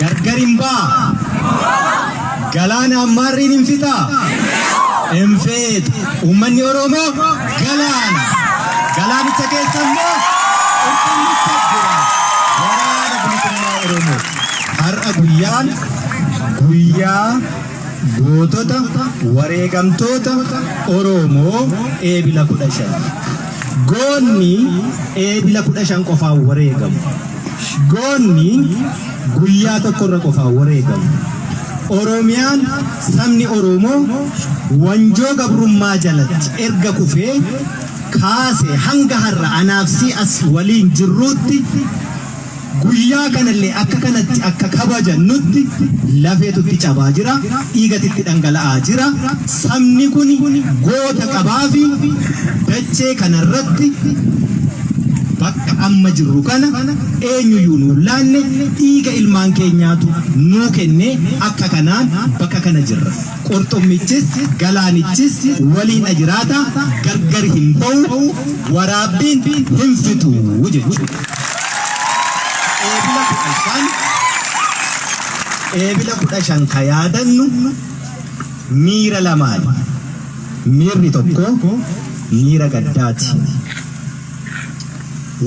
gargarimba galana marrin infita infet ummanni oromo galana kesammo waraana bilisummaa oromo har'a guyyaa gootota wareegamtoota oromo eebila 15 goonni eebila 15 qofaa wareegamu goonni guyyaa tokkorra qofaa wareegamu oromiyaan sabni oromoo wanjoo gabrummaa jalatti erga kufee kaase hanga har'a anaafsi as waliin jirruutti guyyaa kanallee akka kanatti akka kabajannutti lafeetutti cabaa jira dhiigatitti dhangala'aa jira sabni kun goota qabaafi dachee kanarratti bakka amma jirru kana eenyuyyuu nu laanne dhiiga ilmaan keenyaatu nuu kenne akka kanaan bakka kana jirra qorxommichis galaanichis waliin ajiraata gargar hin ba'u waraabbiin hin fitu jechuudha. Eebila 15 ka yaadannu miira lamaan miirri tokko miira gaddaati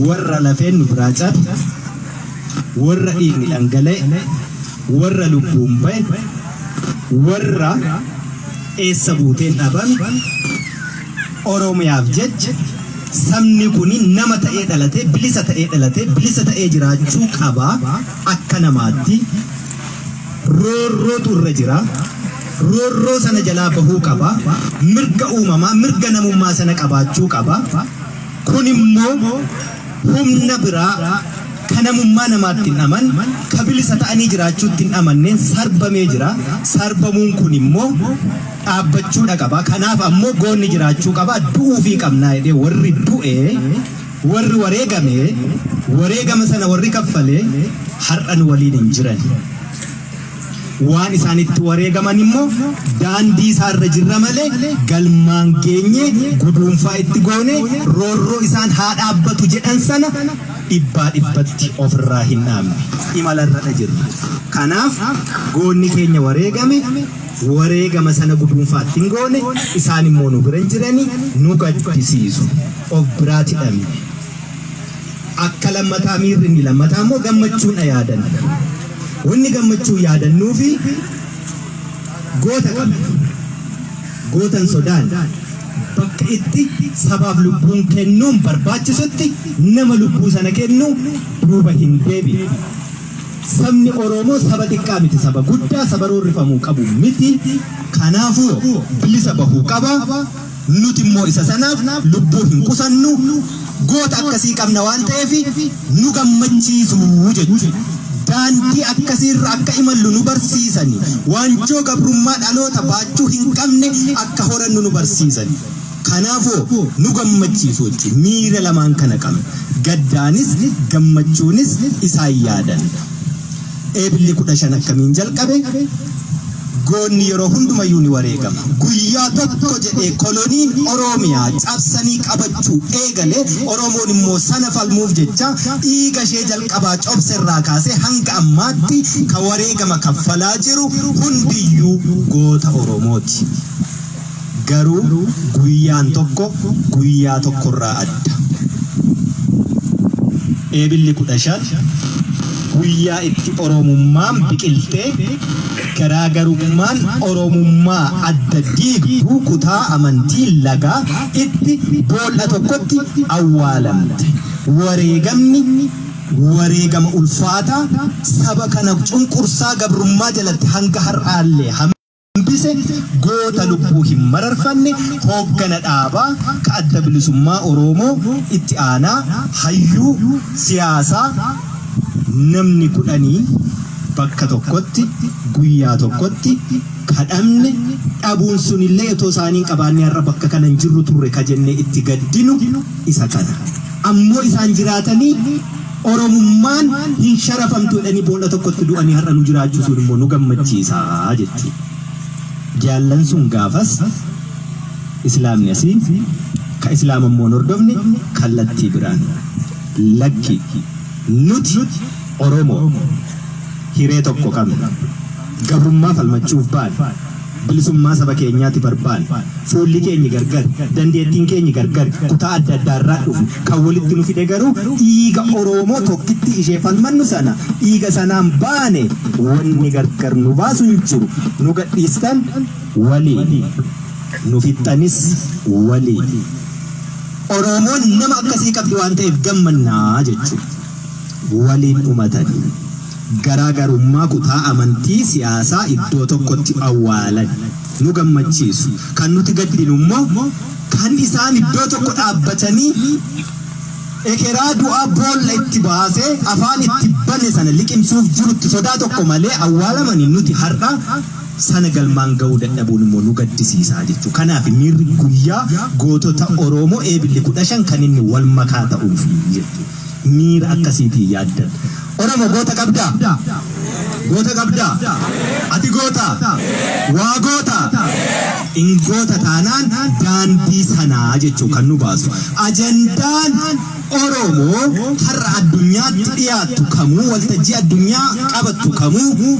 warra lafeen nu biraa cabe warra dhiigni dhangala'e warra lubbuun ba'e warra eessa buuteen dhabame oromiyaaf jecha sabni kun nama ta'ee dhalate bilisa ta'ee jiraachuu qaba akka namaatti roorrootu irra jira roorroo sana jalaa bahuu qaba mirga uumamaa mirga namummaa sana qabaachuu qaba kun immoo humna biraa kanamummaa namaatti hin aman kabilisa ta'anii jiraachuutti hin amanneen sarbamee jira sarbamuun kun immoo dhaabbachuudha qaba kanaaf ammoo goonni jiraachuu qaba du'uufii qabnaa jedhee warri du'ee warri wareegama sana warri kaffalee har'an waliin hin jiran waan isaanitti wareegaman immoo daandii isaarra jirra malee galmaan geenye guduunfaa itti goone roorroo isaan haa dhaabbatu jedhan sana dhibbatti ofirraa hin dhaabne imalarra jirra kanaaf goonni keenya wareegama sana guduunfaatti hin goone isaan immoo nu bira jirani nu gaddisiisu of biraatti dhabne akka lammataa miirri ni lammataa immoo gammachuun yaadan wanni gammachuu yaadannuu fi goota qabna gootan sodaan bakka itti sabaaf lubbuun kennuun barbaachisutti nama lubbuu sana kennu duuba hin deebi'u sabni oromoo saba xiqqaa miti saba guddaa saba roorrifamuu qabu miti kanaafuu bilisa bahuu qaba nuti immoo isa sanaaf lubbuu hin qusannu goota akkasii qabna waan ta'eef nu gammachiisu jechuudha daandii akkasiirra akka imallu nu barsiisani wanjoo gabrummaa dhaloota baachuu hin qabne akka horannu nu barsiisani kanaafuu nu gammachiisu jechuudha miira lamaan kana qabna gaddaanis gammachuunis isaan yaadan eebilli 15 akkamiin jalqabe goonni yeroo hundumayyuu ni wareegama guyyaa tokko jedhee koloniin oromiyaa cabsanii qabachuu eegale oromoon immoo sana falmuuf jecha dhiiga ishee jalqabaa cobserraa kaasee hanga ammaatti ka wareegama kaffalaa jiru hundiyyuu goota oromooti garuu guyyaan tokko guyyaa tokkorraa adda eebilli 15 guyyaa itti oromummaan biqiltee garaagarummaan oromummaa adda diigdu kutaa amantii lagaa itti boolla tokkotti awwaalamte wareegama ulfaataa saba kana cunqursaa gabrummaa jalatti hanga har'aallee hambise goota lubbuu hin mararfanne hooggana dhaabaa ka adda bilisummaa oromoo itti aanaa hayyuu siyaasaa namni 10 bakka tokkotti guyyaa tokkotti kadhamne dhabuun sunillee otoo isaanii qabaanne har'a bakka kana hin jirru turre ka jennee itti gaddinu isa kana ammoo isaan jiraatanii oromummaan hin sharafamtu jedhanii boolla tokkotti du'anii har'a nu jiraachuu sun immoo nu gammachiisaa jechuudha jaallan sun gaafas islaamni asii ka islaama immoo hordofne kallattii biraan lakki nuti oromoo hiree tokko qabna. Gabrummaa falmachuuf baane. Bilisummaa saba keenyaatti barbaanne. Fuulli keenya gargar, dandeettiin keenya gargar, kutaa adda addaarraa dhufu kan walitti nu fide garuu dhiiga Oromoo tokkitti ishee falmannu sana dhiiga sanaan baane wanni gargar nu baasu hin jiru. Nu gadhiistan walii, nu fixxanis walii. Oromoon nama akkasii qabdi waan ta'eef gammannaa jechuudha. Waliin dhumatan. Garaagarummaa kutaa amantii siyaasaa iddoo tokkotti awwaalan nu gammachiisu. Kan nuti gaddinu immoo kan isaan iddoo tokko dhaabbatanii ekeraa du'aa boolla itti baasee afaan itti bane sana liqimsuuf jirutti sodaa tokko malee awwaalamanii nuti har'a sana galmaan ga'uu dadhabuun immoo nu gaddisiisaa jechuudha. Kanaaf miirri guyyaa gootota Oromoo eebilli 15 kan inni wal makaa ta'uuf jechuudha. Miira akkasiitiin yaaddan. Oromoo goota qabdaa? Goota qabdaa? Ati goota? Waa goota? In goota taanaan daandii sanaa jechuu kan nu baasu. Ajandaan Oromoo har'a addunyaatti dhiyaattu kamuu waltajjii addunyaa qabattu kamuu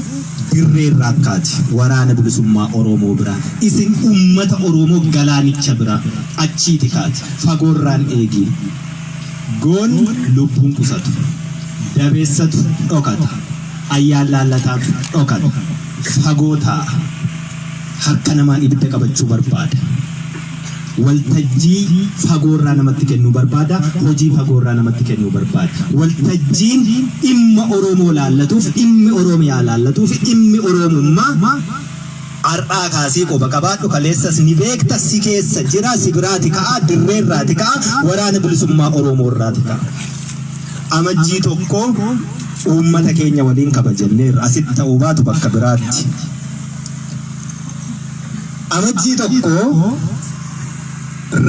dirree rakkaati. Waraana bilisummaa Oromoo bira. Isin ummata Oromoo galaanicha bira achiiti kaati. Fagoorraan eegi. Goon lubbuun qusatu. Dabeessatu dhokata. Ayyaan laallataatu dhokata. Fagootaa harka namaan ibidda qabachuu barbaada. Waltajjii fagoorraa namatti kennuu barbaada. Hojii fagoorraa namatti kennuu barbaada. Waltajjiin dhimma Oromoo laallatuuf, dhimmi Oromiyaa laallatuuf, dhimmi Oromummaa har'aa kaasii qoba qabaadhu kaleessas ni beekta si keessa jira si biraati ka'a dirreerraati ka'a waraana bilisummaa Oromoo irraati ka'a. Amajjii tokko uummata keenya waliin kabajanneerra asitti ta'uu baatu bakka biraatti. Amajjii tokko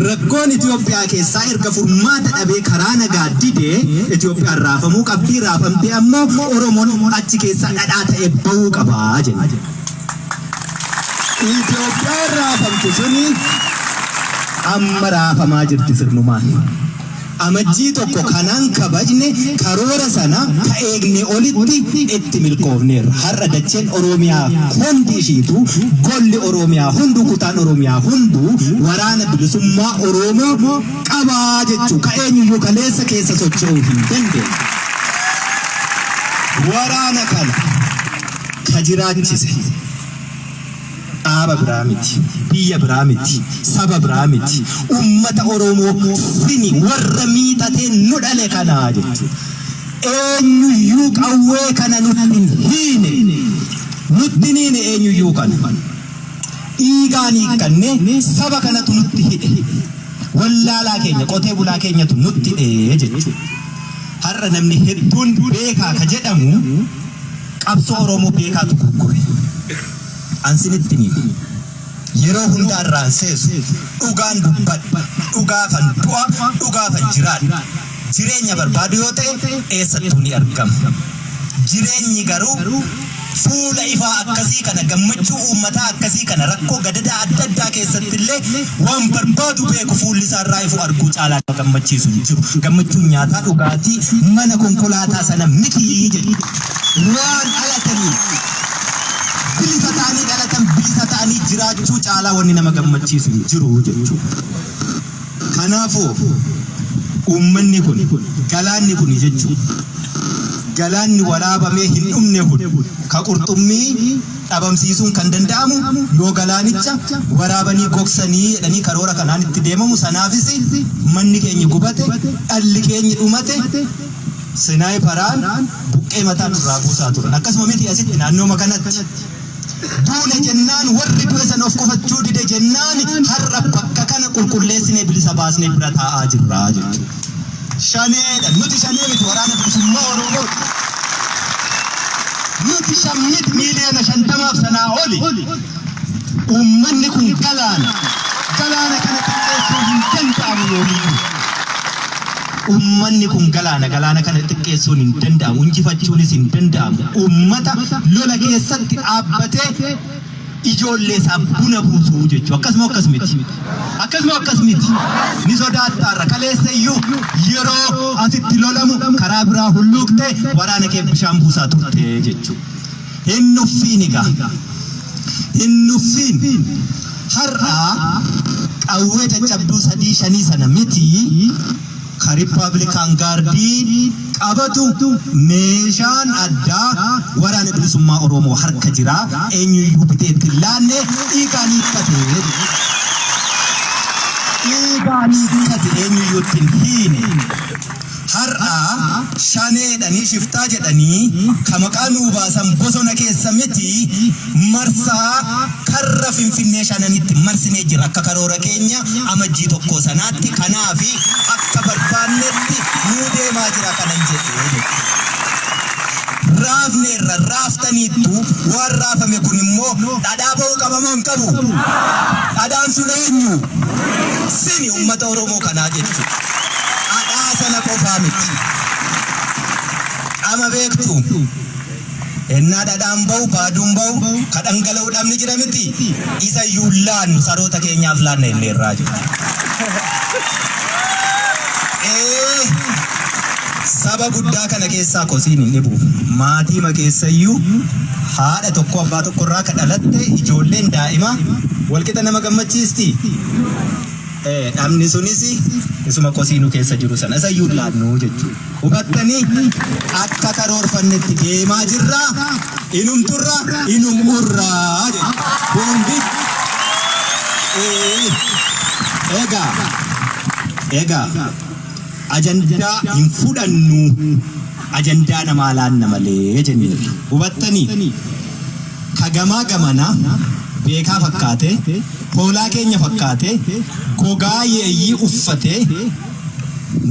rakkoon Itoophiyaa keessaa erga furmaata dhabee karaa nagaa didee Itoophiyaan raafamuu qabdii raafamtee ammoo Oromoon achi keessaa dhadhaa ta'ee bahuu qabaa jenna. Itoophiyaan raafamtu suni amma raafamaa jirti sirnumaan. Amajjii tokko kanaan kabajne karoora sana ka eegne olitti itti milkoofneerra. Har'a dacheen Oromiyaa hundi ishiitu golli Oromiyaa hundu kutaan Oromiyaa hundu waraana bilisummaa Oromoo qabaa jechuu ka eenyuyyuu kaleessa keessa socho'uu hin dandeenye. Waraana kana ka jiraachise dhaaba biraa miti, biyya biraa miti, saba biraa miti, ummata Oromoo sini warra miixatee nu dhale kanaa jechuudha. Eenyuyyuu qawwee kana nutti hiine, nutti hiine eenyuyyuu kana. Dhiigaan hiikkannee saba kanatu nutti hidhe. Wallaalaa keenya qotee bulaa keenyatu nutti hidhe jechuudha. Har'a namni hedduun beekaa ka jedhamu qabsoo Oromoo beekaatu gurgure. Ansinitti ni yeroo hundaarraan seesu dhugaan dubbadhu dhugaafan du'a dhugaafan jiraadha. Jireenya barbaadu yoo ta'e eessattuu ni argama. Jireenyi garuu fuula ifaa akkasii kana gammachuu uummataa akkasii kana rakkoo gadadaa adda addaa keessatti illee waan barbaadu beeku fuulli isaarraa ifu arguu caalaa gammachiisu hin jiru. Gammachuun nyaataa dhugaatii mana konkolaataa sana miti jedhu waan dhalatanii bilisa ta'anii dhalatan bilisa ta'anii jiraachuu caalaa wanni nama gammachiisu hin jiru jechuudha. Kanaafuu uummanni kun galaanni kun jechuudha. Galaanni waraabamee hin dhumne kun ka qurxummii dhabamsiisuun kan danda'amu yoo galaanicha waraabanii gogsanii jedhanii karoora kanaan itti deemamu sanaafis manni keenya gubate dhalli keenya dhumate sinaayiparaan buqqee mataa nurraa buusaa turan. Akkasuma miti asitti naannooma kanatti duune jennaan warri du'e sana of qofachuu dide jennaan har'a bakka kana qulqulleessinee bilisa baasnee bira taa'aa jirra jechuudha. Shaneedha nuti shanee miti waraana bilisummaa Oromoo. Nuti shammit miiliyoona 50 sanaa oli. Uummanni kun galaana kana xiqqeessuu hin danda'amu yoomiyyuu. Uummanni kun galaana kana xiqqeessuun hin danda'amu injifachuunis hin danda'amu. Uummata lola keessatti dhaabbatee ijoollee isaa buna buusuu jechuudha. Akkasuma akkasumatti ni sodaattaarra kaleessa iyyuu yeroo asitti lolamu karaa biraa hulluuqte waraana kee bishaan buusaa turte jechuudha. Hinnuffiin har'a qawwee caccabduu sadii shanii sana miti ka Riippaabilikaan Gaardii qabatu meeshaan addaa waraana bilisummaa Oromoo harka jira eenyuyyuu biteetti laanne dhiigaan hiikkate eenyuyyuu ittiin hiine har'a shaneedhanii shiftaa jedhanii ka maqaa nuu baasan bosona keessa miti marsaa karra Finfinnee shananitti marsinee jira akka karoora keenya amajjii tokko sanaatti kanaafi akka barbaannetti nuu deemaa jira kanan jedhee raafneerra raaftaniittu waan raafame kun immoo dhadhaa ba'uu qabamoo hin qabu dhadhaan sun eenyu sini uummata Oromoo kanaa jechuudha. Sana qofamiti ama beektu enna dadaan ba'u baaduun ba'u kadhangala'uu dhabni jira miti isa yuullaan saroota keenyaaf laanna illee irraa jiru saba guddaa kana keessaa kosiin hin dhibu maatii ma keessayyuu haadha tokko abbaa tokko irraa ka dhalatte ijoolleen daa'ima walqixa nama gammachiisti dhamni sunis isuma kosiinu keessa jiru sana isa yuullaannu jechuudha. Hubattanii akka karoorfannetti deemaa jirra inumturra inumurraa hundi egaa ajandaa hin fudhannu ajandaa namaa laanna malee jenneerra. Hubattanii kagamaa gamana beekaa fakkaate hoolaa keenya fakkaate gogaa yeeyyii uffate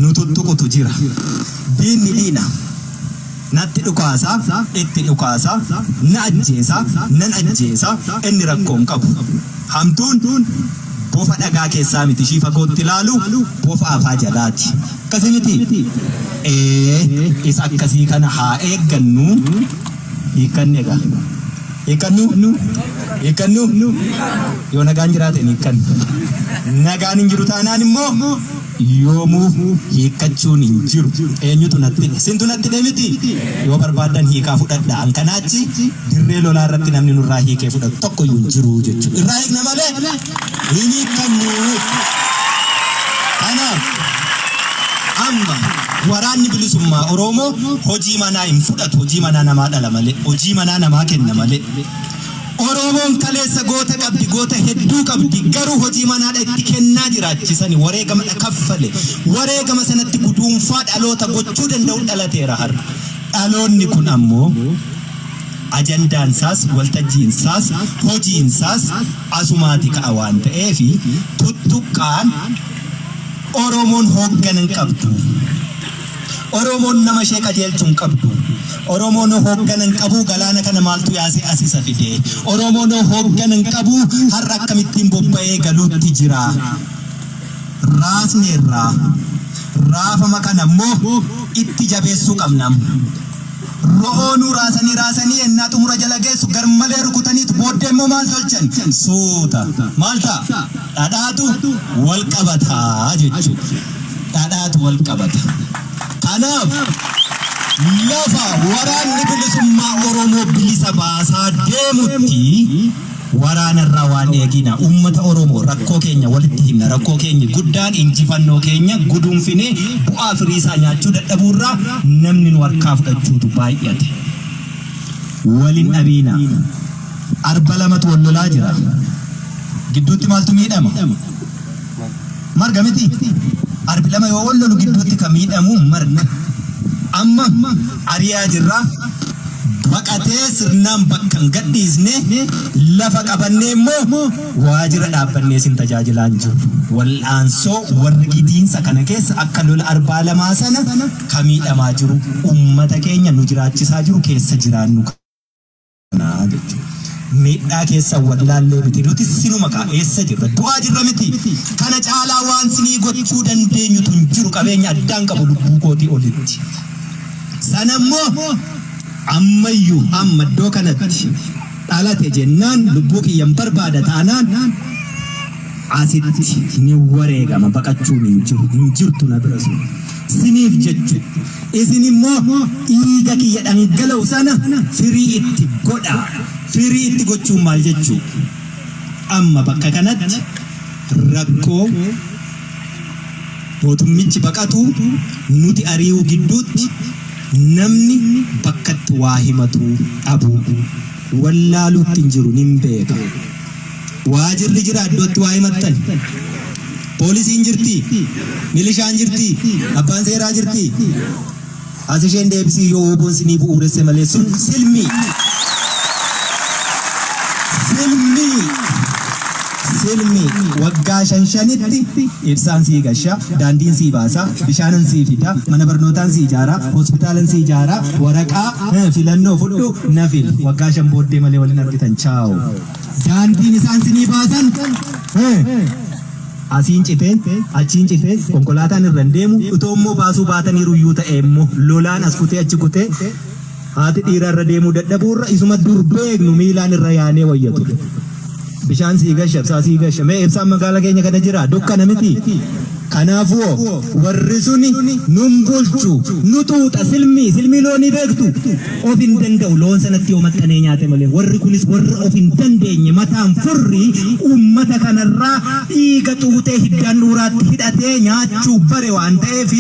nututtuqutu jira diinni diina natti dhukaasa itti dhukaasa na ajjeesa nan ajjeesa inni rakkoon qabu hamtuun bofa dhagaa keessaa miti ishii fagootti ilaalu bofa afaa jalaati akkasii miti isa akkasii kana haa eeggannu hiikkanne egaa hiikkannu yoo nagaan jiraate hiikkannu nagaan hin jiru taanaan immoo yoomuu hiikkachuun hin jiru eenyutu natti sintu natti deemiti yoo barbaadan hiikaa fudhadha ankanaachi dirree lolaa irratti namni nurraa hiikee fudhatu tokko iyyuu hin jiru jechuudha irraa hiikna malee hin hiikkannu kanaaf amma waraanni bilisummaa Oromoo hojii manaa hin fudhatu hojii manaa namaa dhala malee hojii manaa namaa kenna malee Oromoon kaleessa goota qabdi goota hedduu qabdi garuu hojii manaadha itti kennaa jiraachisani wareegama kaffale wareegama sanatti guduunfaa dhaloota gochuu danda'u dhalateera har'a dhaloonni kun ammoo ajandaansaas waltajjiinsaas hojiinsaas asumaati ka'a waan ta'eefi tuttuqqaan Oromoon hoogganan qabdu Oromoon nama ishee qajeelchuun qabdu Oromoon hoogganan qabu galaana kana maaltu yaasee asisa fide Oromoon hoogganan qabu har'a akkamittiin bobba'ee galuutti jira raasneerraa raafama kana immoo itti jabeessuu qabna ro'oonuu raasanii ennaa xumura jala geessu garmalee rukutaniitu booddee immoo maal tolchan suuta maal ta'a dhadhaatu wal qabataa jechuudha dhadhaatu wal qabata kanaaf lafa waraanni bilisummaa Oromoo bilisa baasaa deemutti waraanarraa waan eegina ummata Oromoo rakkoo keenya walitti himna rakkoo keenya guddaan injifannoo keenya guduunfinee bu'aa firiisaa nyaachuu dadhabuurraa namni nu harkaa fudhachuutu baay'ate waliin dhabiina arba lamatu wal lolaa jira gidduutti maaltu miidhama marga miti arbi lama yoo wal lolu gidduutti ka miidhamu marga amma ariyaa jirra baqatee sirnaan bakkan gadhiisne lafa qabannee immoo waajira dhaabbannee sin tajaajilaa jiru wal'aansoo warri gidiinsa kana keessa akka lola arbaa lamaa sana ka miidhamaa jiru ummata keenya nu jiraachisaa jiru keessa jiraannu kanaa jechuudha miidhaa keessa wallaallee miti nuti sinuma eessa jirra du'aa jirra miti kana caalaa waan sinii gochuu dandeenyutu hin jiru qabeenya addaan qabu lubbuu kootii olitti sanammoo ammayyuu amma iddoo kanatti dhalate jennaan lubbuu kiyyan barbaada taanaan asitti ni wareegama baqachuun hin jirtu na bira sun siniif jechu isin immoo dhiiga kiyya dhangala'u sana firii itti godha firii itti gochuun maal jechu amma bakka kanatti rakkoo mootummichi baqatu nuti ari'uu gidduutti namni bakkatti waa himatu dhabu wallaaluutti hin jiru nin beeka waajirri jira iddootti waa himattan poolisiin jirti milishaan jirti abbaan seeraa jirti as isheen deebisii yoo oboon sinii bu'uuresse malee sun silmii waggaa shanshanitti ibsaan sii gasha daandiin sii baasa bishaanan sii fida mana barnootaan sii ijaara hospitaalan sii ijaara waraqaa filannoo fudhu nafil waggaa shan booddee malee waliin argitan chaawo daandiin isaan sinii baasan asiin citee achiin citee konkolaataan irra deemu utoo immoo baasuu baataniiru iyyuu ta'e immoo lolaan as kutee achi kutee haati dhiira irra deemuu dadhabuurra isuma dur beeknu miilaan irra yaanee wayyatu bishaan sii gasha ibsaa sii gasha mee ibsaan magaalaa keenya kana jira dukkana miti kanaafuu warri suni nun bulchu nu tuuxa silmii loonii beektu of hin danda'u loon sanatti yoo maxxanee nyaate malee warri kunis warra of hin dandeenye mataan furri ummata kanarraa dhiiga tuutee hiddaan dhuuraatti hidhatee nyaachuu bare waan ta'eef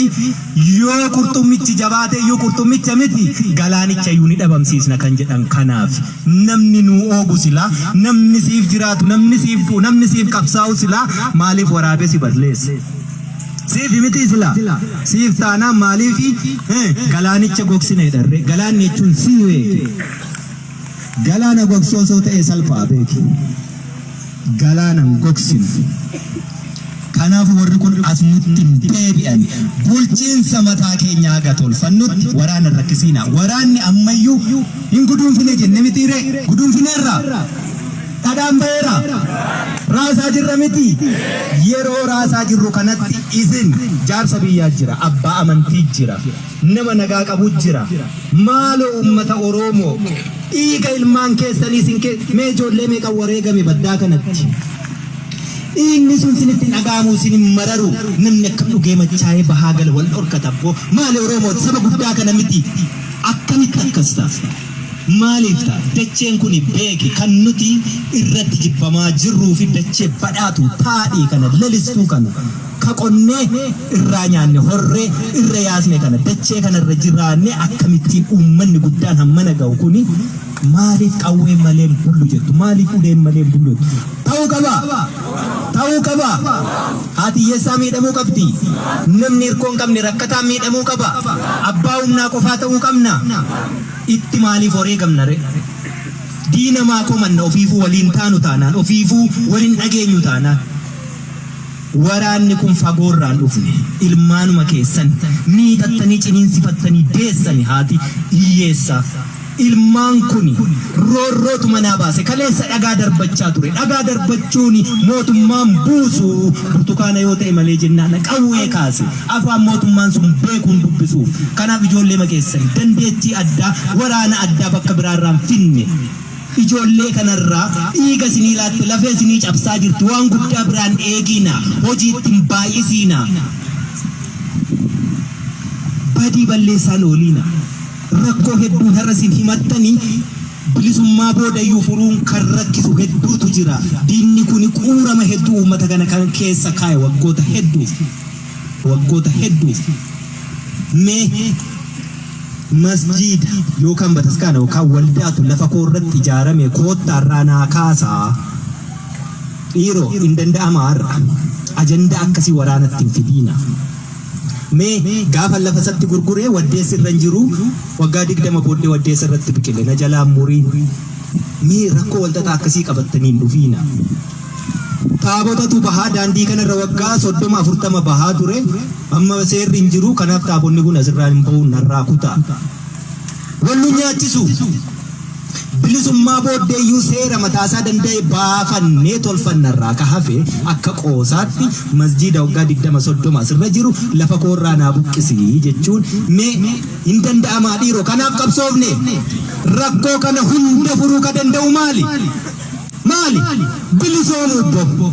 yoo qurxummichi jabaate yoo qurxummicha miti galaanicha iyyuu ni dhabamsiisna kan jedhan kanaaf namni nu oogu sila namni siif jiraatu namni siif qabsaa'u sila maaliif waraabee si balleesse siif miti sila siif taanaan maaliif galaanicha gogsine dharre galaanni jechuun sii weeke galaana gogsoo soo ta'e salphaa beeki galaanan gogsinu kanaaf warri kun as nutti hin deebi'an bulchiinsa mataa keenyaa haga tolfannutti waraana rakkisiina waraanni ammayyuu hin guduunfine jenne mitiire guduunfineerra dhadhaan baheera raasaa jirra miti yeroo raasaa jirru kanatti isin jaarsa biyyaa jira abbaa amantii jira nama nagaa qabu jira maaloo ummata oromoo dhiiga ilmaan keessanii isin mee ijoollee meeqa wareegame baddaa kanatti dhiigni sun sinitti dhagaamu sinin mararu namni akka dhugee machaa'ee bahaa gala wal dhorkatabbo maali oromoo saba guddaa kana miti akkamitti akkas ta'a maaliif ta'a dacheen kun beeki kan nuti irratti jibbamaa jirruu fi dachee badhaatu taadhii kana lalistuu kana ka qonnee irraa nyaanne horree irra yaasne kana dachee kana irra jiraanne akkamittiin uummanni guddaan hammana ga'u kuni maaliif qawwee malee bullu jettu maaliif uleen malee bullu jettu ta'uu qaba haati hiyyeessaa miidhamuu qabdi namni hirkoo hin qabne rakkataa miidhamuu qaba abbaa humnaa qofaa ta'uu qabna itti maaliif wareegamna re diina maa komanna ofiifuu waliin taanu taanaan ofiifuu waliin dhageenyu taanaan waraanni kun fagoorraan dhufne ilmaanuma keessan miidhattanii ciniinsifattanii deessani haati hiyyeessaa ilmaan kuni roorrootu manaa baase kaleessa dhagaa darbachaa ture dhagaa darbachuun mootummaan buusu burtukaana yoo ta'e malee jennaan qawwee kaase afaan mootummaan sun beekuun dubbisuuf kanaaf ijoollee makeessan dandeettii addaa waraana addaa bakka biraarraan finne ijoollee kanarraa dhiiga sinii laatte lafee sinii cabsaa jirti waan guddaa biraan eegina hojiitti hin baay'isiina badii balleessaan ooliina rakkoo hedduu har'asin himattanii bilisummaa boodayyuu furuun kan rakkisu hedduutu jira diinni kun quurama hedduu uummata kana kan keessa kaa'e waggoota hedduu mee masjiida yookaan bataskaana yookaan waldaatu lafa koorratti ijaarame koottaarraa naa kaasaa dhiiroo hin danda'ama har'a ajandaa akkasii waraanatti hin fidiina mee gaafa lafa satti gurguree waddeessi irra jiru waggaa 20 booddee waddeessa irratti biqile na jalaa murii mee rakkoo walxaxaa akkasii qabattanii hin dhufiina taabotatu bahaa daandii kanarra waggaa 30-40 bahaa ture amma seerri hin jiru kanaaf taabonni kun asirraa hin bahuun narraa kutaa wallu nyaachisu bilisummaa booddeeyyuu seera mataasaa danda'e baafannee tolfannarraa ka hafe akka qoosaatti masjiida waggaa 20-30 asirra jiru lafa koorraa naa buqqisii jechuun mee hin danda'amaa dhiiroo kanaaf qabsoofne rakkoo kana hunda furuu ka danda'u maali bilisoomu obbo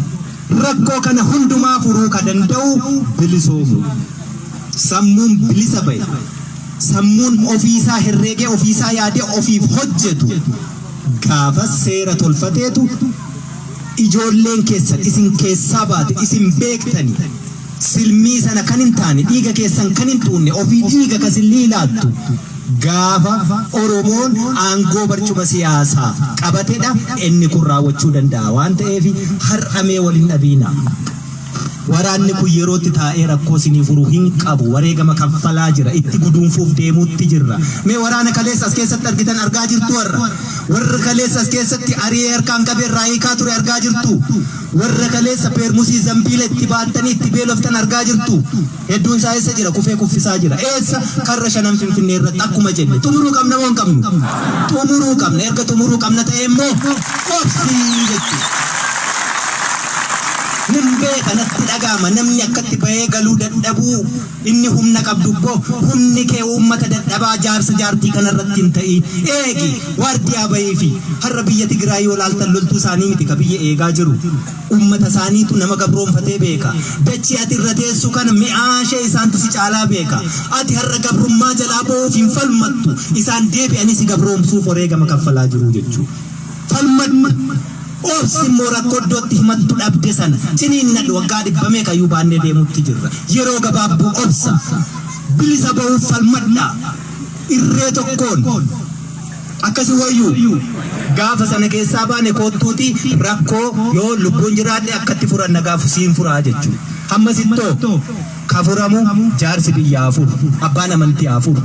rakkoo kana hundumaa furuu ka danda'u bilisoomu sammuun bilisa bahe sammuun ofiisaa herreegee ofiisaa yaadee ofiif hojjetu gaafa seera tolfateetu ijoolleen keessan isin keessaa baate isin beektanii silmii sana kan hin taane dhiiga keessan kan hin tuunne ofii dhiiga kasin liilaattu gaafa Oromoon aangoo barcuma siyaasaa qabatedha inni kun raawwachuu danda'a waan ta'eef har'amee waliin dhabiina. Waraanni kun yerootti taa'ee rakkoo isinii furuu hin qabu wareegama kaffalaa jira itti guduunfuuf deemuutti jirra. Mee waraana kaleessa as keessatti argitan argaa jirtu warra kaleessa as keessatti ari'ee harkaan qabee irraa hiikaa ture argaa jirtu. Warra kaleessa peermusii zambiila itti baattanii itti beeloftan argaa jirtu. Hedduun isaa eessa jira kufee kuffisaa jira. Eessa karra shanan Finfinnee irratti akkuma jenne xumuruu qabna moo hin qabnu? Xumuruu qabna erga xumuruu qabna ta'e immoo obsii jechuudha. Nimbe kanatti dhagama namni akkatti bahee galuu dadhabuu inni humna qabdubbo humni kee uummata dadhabaa jaarsa jaartii kanarratti hin ta'in eegi waardiyaa bahee fi har'a biyya Tigraay yoo laaltan loltuu isaanii miti ka biyya eegaa jiru uummata isaaniitu nama gabroonfatee beeka dachii ati irra teessu kana mi'aashee isaantu si caalaa beeka ati har'a gabrummaa jalaa ba'uuf hin falmattu isaan deebi'anii si gabroomsuuf wareegama kaffalaa jiru jechuudha falmattu. Obsi mora koddootti himattu dhabde sana ciniinna waggaa dhibbamee kayyuu baannee deemutti jirra yeroo gabaabduu obsa bilisa ba'uuf falmadha irree tokkoon akkasi wayyuu gaafa sana keessaa baane koottuuti rakkoo yoo lubbuun jiraadhe akkatti furanna gaafu siin furaa jechuudha hammasittoo ka furamu jaarsi biyyaa afur abbaan amantii afur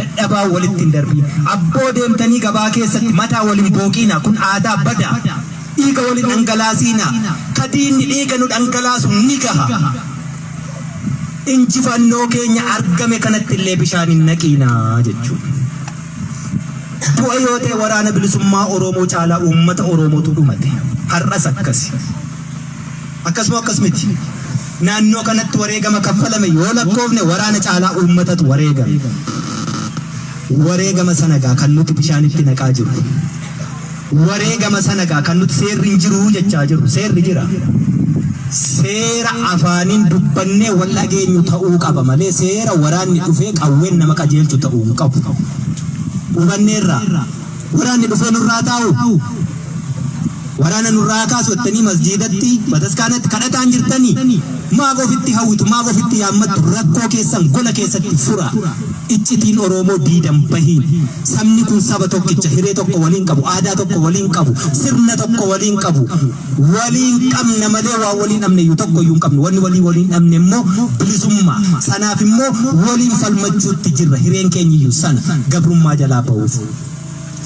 dadhabaa walitti hin darbii abboo deemtanii gabaa keessatti mataa waliin booqiina kun aadaa badaa dhiiga waliin dhangalaasiina kadiinni dhiiga nu dhangalaasu ni gaha injifannoo keenya argame kanatti illee bishaan hin naqiinaa jechuudha. Du'a yoo ta'e waraana bilisummaa Oromoo caalaa uummata Oromootu dhumate har'as akkasi akkasuma akkas miti naannoo kanatti wareegama kaffalame yoo lakkoofne waraana caalaa uummatatu wareegama sanagaa kan nuti bishaanitti naqaa jiru. Wareegama sanagaa kan nuti seerri hin jiru jechaa jiru seerri jira seera afaaniin dubbannee wal dhageenyu ta'uu qaba malee seera waraanni dhufee qawween nama qajeelchu ta'uu hin qabu. Hubanneerra waraanni dhufee nurraa taa'u waraana nurraa kaasu jettanii masjiidatti bataskaanatti kadhataan jirtanii maaf ofitti hawwitu maaf ofitti yaammattu rakkoo keessan gola keessatti fura iccitiin Oromoo diidan bahiin sabni kun saba tokkicha hiree tokko waliin qabu aadaa tokko waliin qabu sirna tokko waliin qabu waliin qabna malee waa waliin dhabne iyyuu tokko iyyuu hin qabnu wanni waliin dhabne immoo bilisummaa sanaaf immoo waliin falmachuutti jirra hireen keenya iyyuu sana gabrummaa jalaa ba'uuf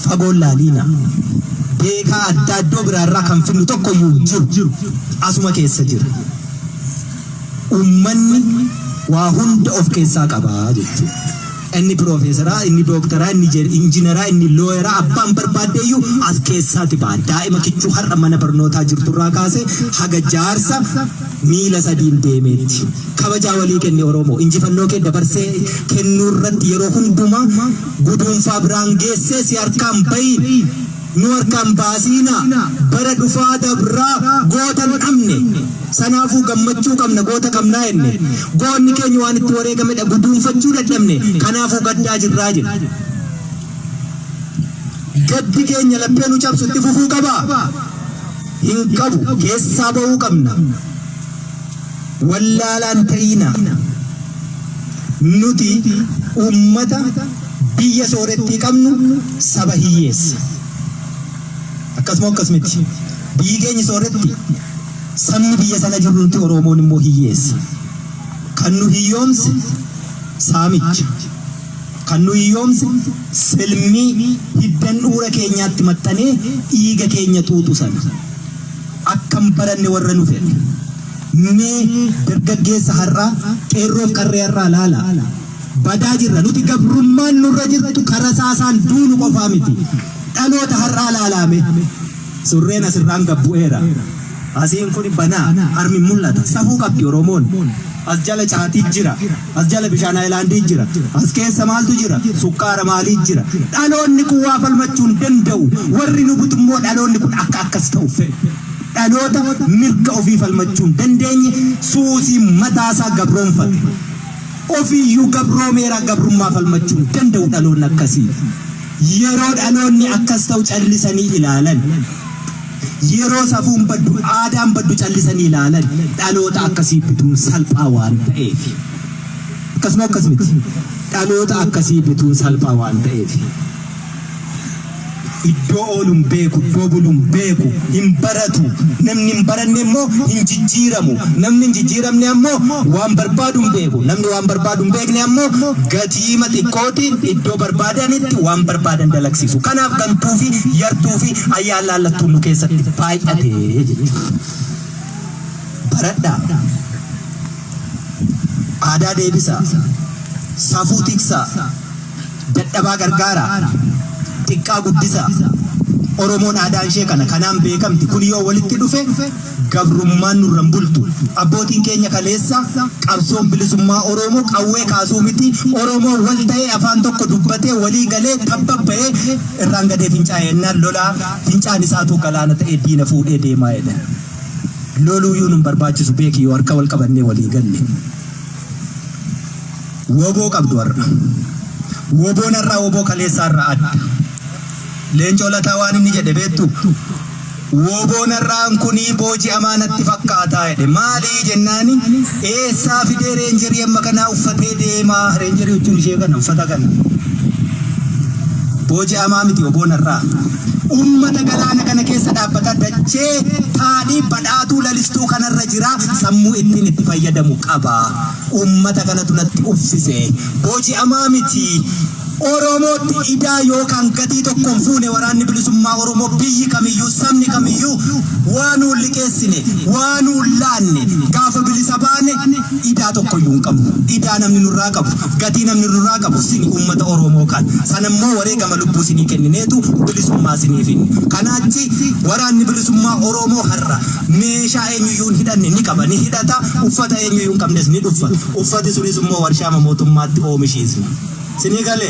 fagoon laaliina beekaa adda addoo biraarraa kan finnu tokko iyyuu jiru asuma keessa jira. Ummanni waa hunda of keessaa qabaa jechuudha. Inni profeesaraa, inni dooktaraa, inni injineraa, inni looyeraa abbaan barbaadde iyyuu as keessaati ba'a. Daa'ima kichuu har'a mana barnootaa jirturraa kaasee haga jaarsa miila sadiin deemeetti. Kabajaa walii kenne Oromoo injifannoo kee dabarsee kennuu irratti yeroo hundumaa guduunfaa biraan geessee si harkaan bahiin nu harkaan baasiina bara dhufaa dabraa gootan qabne sanaafuu gammachuu qabna goota qabnaa jenne goonni keenya waan itti wareegamedha guduunfachuu dadhabne kanaafuu gaddaa jirraa jira. Gaddi keenya laphee nu cabsu itti fufuu qaba hin qabu keessaa ba'uu qabna wallaalaan ta'ina nuti ummata biyya soorettii qabnu saba hiyyeessa. Akkasuma akkasumatti biyyi keenya sooretti sabni biyya sana jiru nuti Oromoon immoo hiyyeessa. Kan nu hiyyoomse saamicha. Kan nu hiyyoomse silmii hiddan dhuura keenyaatti maxxanee dhiiga keenya tuutu sana. Akkam baranne warra nu fedhe. Mee dargaggeessa har'aa qeerroof qarree har'aa laala. Badaa jirra nuti gabrummaan nurra jirtu karaa saasaan duunu qofaa miti. Dhaloota har'aa laalame surreen asirraan gabbu'eera asiin kun banaa harmi mul'ata safuu qabdi Oromoon as jala caatii jira as jala bishaan Haayilaandii jira as keessa maaltu jira sukkaara maalii jira dhaloonni kun waa falmachuu hin danda'u warri nu butummoo dhaloonni kun akka akkas ta'u fedhe dhaloota mirga ofii falmachuu hin dandeenye suusii mataasaa gabroonfate ofiyyuu gabroomeera gabrummaa falmachuu danda'u dhaloonni akkasii yeroo dhaloonni akkas ta'u callisanii ilaalan yeroo safuun baddu aadaan baddu callisanii ilaalan dhaloota akkasii bituun salphaa waan ta'eef akkasumatti dhaloota akkasii bituun salphaa waan ta'eef iddoo oolun beeku iddoo bulun beeku hin baratu namni hin baranne immoo hin jijjiiramu namni hin jijjiiramne ammoo waan barbaadu beeku namni waan barbaadu beekne ammoo gatii xiqqootiin iddoo barbaadanitti waan barbaadan dalagsiisu kanaaf gantuu fi yartuu fi ayyaan laallattuun nu keessatti baay'atee jechuudha baradhaa aadaa deebisaa safuu tiksaa dadhabaa gargaaraa xiqqaa guddisa Oromoon aadaan ishee kanaan beekamti kun yoo walitti dhufe gabrummaan nurran bultu abbootiin keenya kaleessa qabsoon bilisummaa Oromoo qawwee kaasuu miti Oromoo wal ta'ee afaan tokko dubbatee walii galee tabbaba'ee irraan gadee fincaa'ennaan lolaa fincaan isaatu galaana ta'ee diina fuudhee deemaa jedha loluuyyuu nun barbaachisu beeki yoo harka wal qabannee walii galle woboo qabdu har'a woboon irraa woboo kaleessaa irraa adda leencoo lataa waan inni jedhe beektu woboon irraan kunii boojii amaanatti fakkaataa jedhe maalii jennaani eessaa fidee reenjerii amma kanaa uffatee deemaa reenjerii jechuun ishee kana uffata kana boojii amaa miti woboon irraa ummata galaana kana keessa dhaabbata dachee taadhii badhaatuu lalistuu kanarra jira sammuu ittiin itti fayyadamu qaba ummata kanatu natti uffise boojii amaa miti Oromooti idaa yookaan gatii tokkoon fuune waraanni bilisummaa Oromoo biyyi kamiyyuu sabni kamiyyuu waanuu liqeessine waanuu laanne gaafa bilisa baane idaa tokkoyyuu hin qabu idaa namni nurraa qabu gatii namni nurraa qabu sini ummata Oromoo kan sanammoo wareegama lubbuu sinii kennineetu bilisummaa siniifin kanaachi waraanni bilisummaa Oromoo har'a meeshaa eenyuyyuu hidhanne ni qaba ni hidhata uffata eenyuyyuu hin qabnes ni dhuffa uffati sunis immoo warshaa mootummaatti oomishiisna Sinigale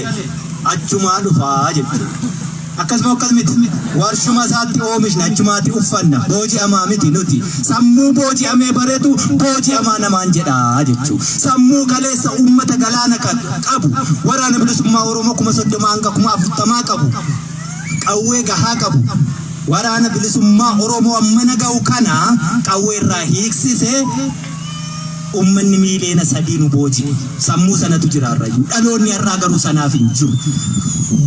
achuma dhufaa jettu akkasumatti warshuma isaatti oomishna achumaatti uffanna boojii amaa miti nuti sammuu boojii amee bareetu boojii amaa namaan jedhaa jechuudha sammuu kaleessa ummata galaana qabu waraana bilisummaa Oromoo 30 hanga 40 qabu qawwee gahaa qabu waraana bilisummaa Oromoo amma naga'u kana qawwee irraa hiiksisee ummanni miileena sadiinu boojii sammuu sanatu jiraarrayu dhaloonni irraa garuu sanaaf hin jiru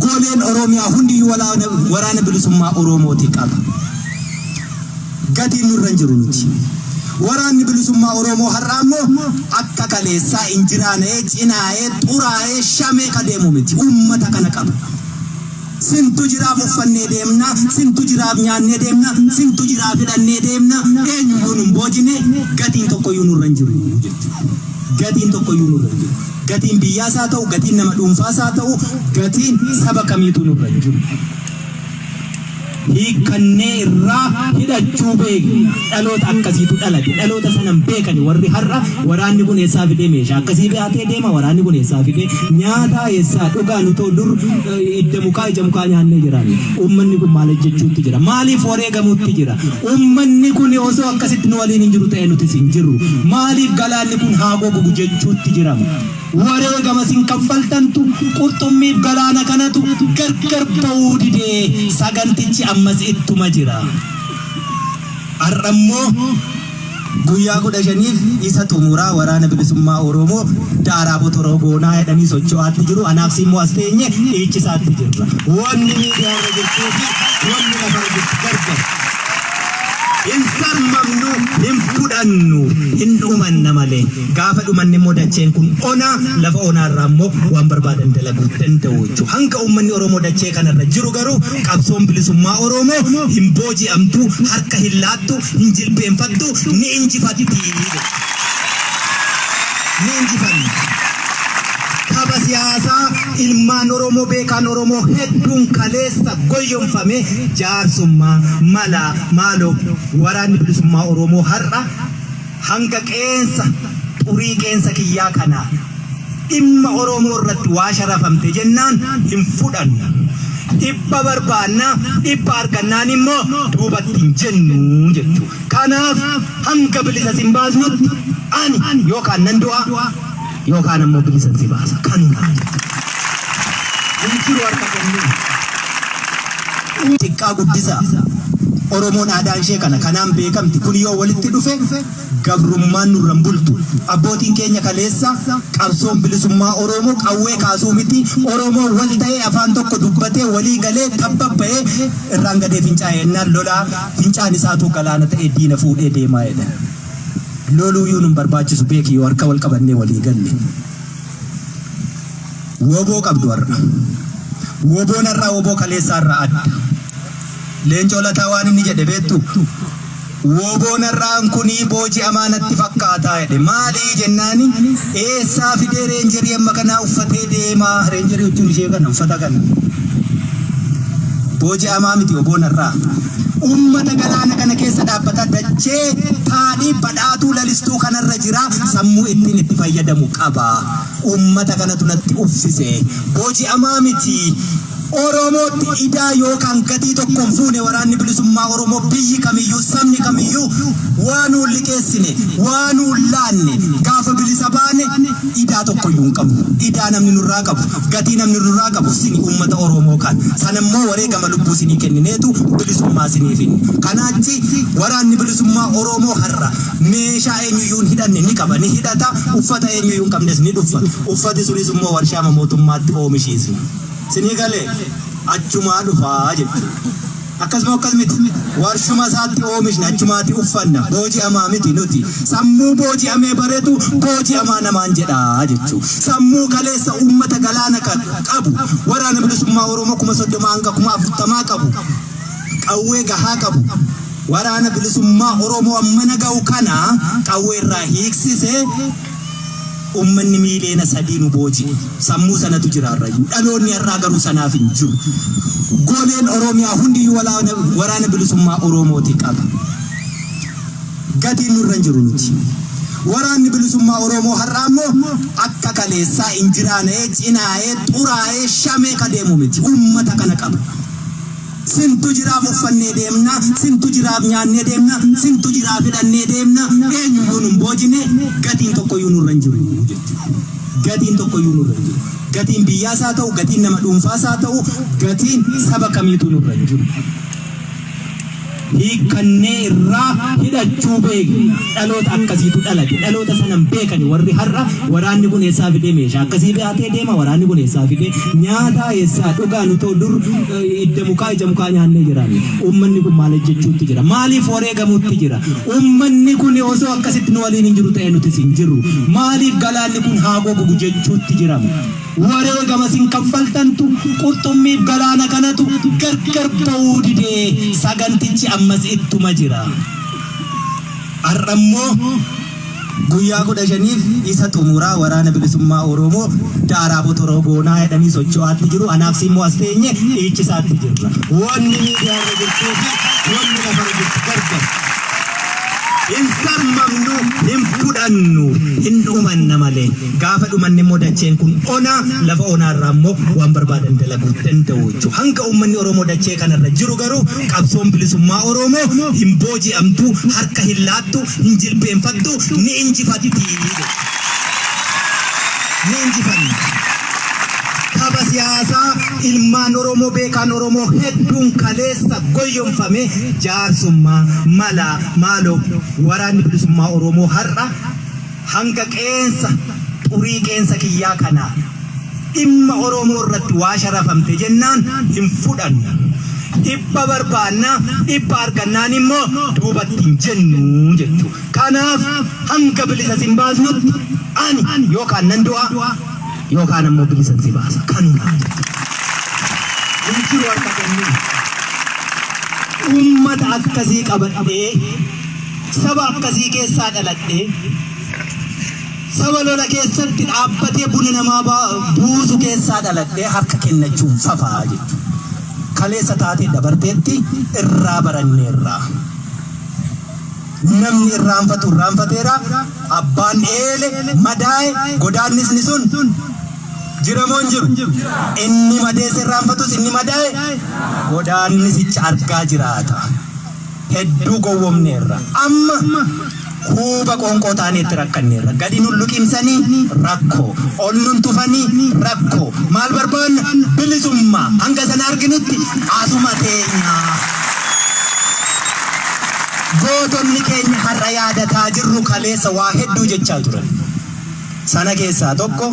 goleen Oromiyaa hundi waraana bilisummaa Oromooti qaba gatiin nurra hin jiru nuti waraanni bilisummaa Oromoo har'a ammoo akka kaleessaa injiraanee cinaa'ee xuraa'ee shamee kadeemu miti ummata kana qaba sintu jiraaf uffannee deemna sintu jiraaf nyaannee deemna sintu jiraaf hidhannee deemna eenyuyyuu nun boojine gatiin tokkoyyuu nurra hin jiru gatiin tokkoyyuu nurra hin jiru gatiin biyyaas haa ta'u gatiin nama dhuunfaas haa ta'u gatiin saba kamiitu nurra hin jiru hiikannee irraa hidhachuu beekna dhaloota akkasiitu dhalate dhaloota sanan beekani warri har'a waraanni kun eessaa fidee meeshaa akkasii baatee deema waraanni kun eessaa fidee nyaata eessaa dhugaa nu ta'u dur idda mukaa ija mukaa nyaannee jirani ummanni kun maal jechuutti jira maaliif wareegamuutti jira ummanni kun osoo akkasitti nu waliin hin jiru ta'e nuti hin jirru maaliif galaanni kun haa gogu jechuutti jira wareegama sin kaffaltantu qurxummiif galaana kanatu gargar ba'uu didee sagantichi ammas ittuma jira arrammoo guyyaa 15 isa xumuraa waraana bilisummaa Oromoo daaraa botoroo goonaa jedhanii socho'aatti jiru anaaf simmoo as teenye dhiichisaatti jirra wanni miidiyaa irra jirtuu fi wanni lafa irra jirtu gargar insan mamnu himfudhannu hindumanna male gaafa dhumanne immoo dacheen kun ona lafa onaa irraa immoo waan barbaadan dalaguu danda'u jechuudha hanga ummanni Oromoo dachee kanarra jiru garuu qabsoon bilisummaa Oromoo hin booji'amtu harka hin laattu hin jilbeenfattu ni injifatti kaba siyaasaa ilmaan Oromoo beekan Oromoo hedduun kaleessa goyyomfame jaarsummaa mala maalo waraanni bilisummaa Oromoo har'a hanga qeensa xurii qeensa kiyyaa kana dhimma Oromoo irratti waa sharafamte jennaan hin fudhannu dhibba barbaanna dhibba argannaan immoo duubatti hin jennu jechuudha kanaaf hanga bilisa sin baasnutti ani yookaan nan du'a yookaan ammoo bilisa si baasa kanuma injiru harka kennu xiqqaa guddisa Oromoon aadaan ishee kanaan beekamti kun yoo walitti dhufe gabrummaan nurran bultu abbootiin keenya kaleessa qabsoon bilisummaa Oromoo qawwee kaasuu miti Oromoo wal ta'ee afaan tokko dubbatee walii galee tabbaba'ee irraan gadee fincaa'ennaan lolaa fincaan isaatu galaana ta'ee diina fuudhee deemaa jedha loluu yoo nun barbaachisu beeki yoo harka wal qabannee walii galle woboo qabdu warra woboon irraa woboo kaleessaa irraa adda leencoo lataa waan inni jedhe beektu woboon irraan kunii boojii amaanatti fakkaataa jedhe maalii jennaani eessaa fidee reenjerii amma kanaa uffatee deemaa reenjerii jechuun ishee kana uffata kana boojii amaa miti woboon irraa ummata galaana kana keessa dhaabbata dachee taadhii badhaatuu lalistuu kanarra jira sammuu ittiin itti fayyadamu qaba ummata kanatu natti uffise boojii amaa miti Oromoo ida yookaan gatii tokkoon fuune waraanni bilisummaa Oromoo biyyi kamiyyuu sabni kamiyyuu waan liqeessine waan laanne gaafa bilisa baane ida tokkoyyuu hin qabu ida namni nurraa qabu gatii namni nurraa qabu sini ummata Oromoo kan sanammoo wareegama lubbuu sinii kennineetu bilisummaa siniifin kanaachi waraanni bilisummaa Oromoo har'a meeshaa eenyuyyuu hidhanne ni qaba ni hidhata uffata eenyuyyuu hin qabnes ni dhuffa uffati sunis immoo warshaa mootummaatti oomishiisa Senegale achuma dhufaa jedhu akkasumatti warshuma isaatti oomishna achumaatti uffanna boojii amaa miti nuti sammuu boojii amee bareetu boojii amaa namaan jedhaa jechu sammuu kaleessa ummata galaana qabu waraana bilisummaa Oromoo 30 hanga 40 qabu qawwee gahaa qabu waraana bilisummaa Oromoo amma naga'u kana qawwee irraa hiiksise ummanni miileena sadiinu boojii sammuu sanatu jiraarrayu dhaloonni irraa garuu sanaaf hin jiru goleen Oromiyaa hundi waraana bilisummaa Oromooti qaba gatiin nurra jiru nuti waraanni bilisummaa Oromoo har'a ammoo akka kaleessaa injiraanee cinaa'ee xuraa'ee shamee kadeemu miti ummata kana qaba sintu jiraaf uffannee deemna sintu jiraaf nyaannee deemna sintu jiraaf hidhannee deemna eenyuyyuu nun boojine gatiin tokkoyyuu nurra hin jiru gatiin tokkoyyuu nurra hin jiru gatiin biyyaasaa ta'u gatiin nama dhuunfaasaa ta'u gatiin saba kamiitu nurra hin jiru hiikannee irraa hidhachuu beekna dhaloota akkasiitu dhalate dhaloota sanan beekani warri har'a waraanni kun eessaa fidee meeshaa akkasii baatee deema waraanni kun eessaa fidee nyaata eessaa dhugaa nu ta'u dur idda mukaa ija mukaa nyaannee jiraanne ummanni kun maal jechuutti jira maaliif wareegamuutti jira ummanni kun osoo akkasitti nu waliin hin jiru ta'e nuti hin jiru maaliif galaanni kun haa gogu jechuutti jira wareegama sin kaffaltantu qurxummiif galaana kanatu gargar ba'uu didee sagantichi ammas ittuma jira arrammoo guyyaa 15 isa xumuraa waraana bilisummaa Oromoo daaraa botoroo goonaa jedhanii socho'aatti jiru anaaf simmoo as teenye dhiichisaatti jirra wanni miidiyaa irra jirtuu fi wanni lafa irra jirtu gargar Insamamnu himpudannu hindumanna malee gaafa dhumanne modacheen kun ona lafa onaarraa immoo waan barbaadan dalaguu danda'u jechuudha. Hanga uummanni Oromoo dachee kanarra jiru garuu qabsoon bilisummaa Oromoo hin booji'amtu harka hin laattu hin jilbeenfattu ni injifatti. Ni injifanna. Kaba siyaasa ilmaan Oromoo beekan Oromoo hedduun kaleessa goyyomfame jaarsummaa mala maaloo waraanni bilisummaa Oromoo har'a hanga qeensa xurii qeensa kiyyaa kana dhimma Oromoo irratti waa sharafamte jennaan hin fudhanna. Dhibba barbaanna dhibba argannaan immoo duubatti hin jennu jechuudha. Kanaaf hanga bilisa sin baasnutti ani yookaan nan du'a yookaan ammoo bilisa si baasa kanuma. Injiru harka kennu ummata akkasii qabadhee saba akkasii keessaa dhaladhee saba lola keessatti dhaabbatee buna namaa buusu keessaa dhaladhee harka kennachuun fafaa jechuudha. Kaleessa taatee dabarteetti irraa baranneerra. Namni irraanfateera abbaan eele madaa'e godaannisni sun jiramoon jiru inni madeesse irraanfatus inni madaa'e godaannisicha argaa jiraata hedduu gowwomneerra amma Kuba konkotaani tirakkanne gadi nu luqimsanii rakko onnun tufanii rakko maal barbaan bilisummaa hanga sana arginutti asuma teenya gootonni keenya har'a yaadataa jirru kaleessa waa hedduu jechaa turan sana keessaa tokko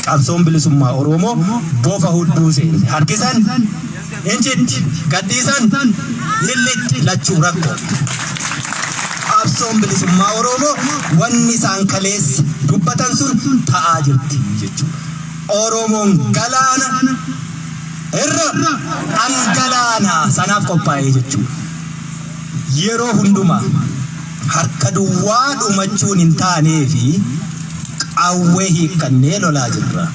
qabsoon bilisummaa Oromoo bofa hudduu seene harkisan injitti gaddiisan lillitti lachuu rakko qabsoon bilisummaa Oromoo wanni isaan kaleessa dubbatan sun ta'aa jirti jechuudha Oromoon galaana irra dhangalaana sanaaf qophaa'ee jechuudha yeroo hundumaa harka duwwaa dhumachuun hin taanee fi qawwee hiikkannee lolaa jirra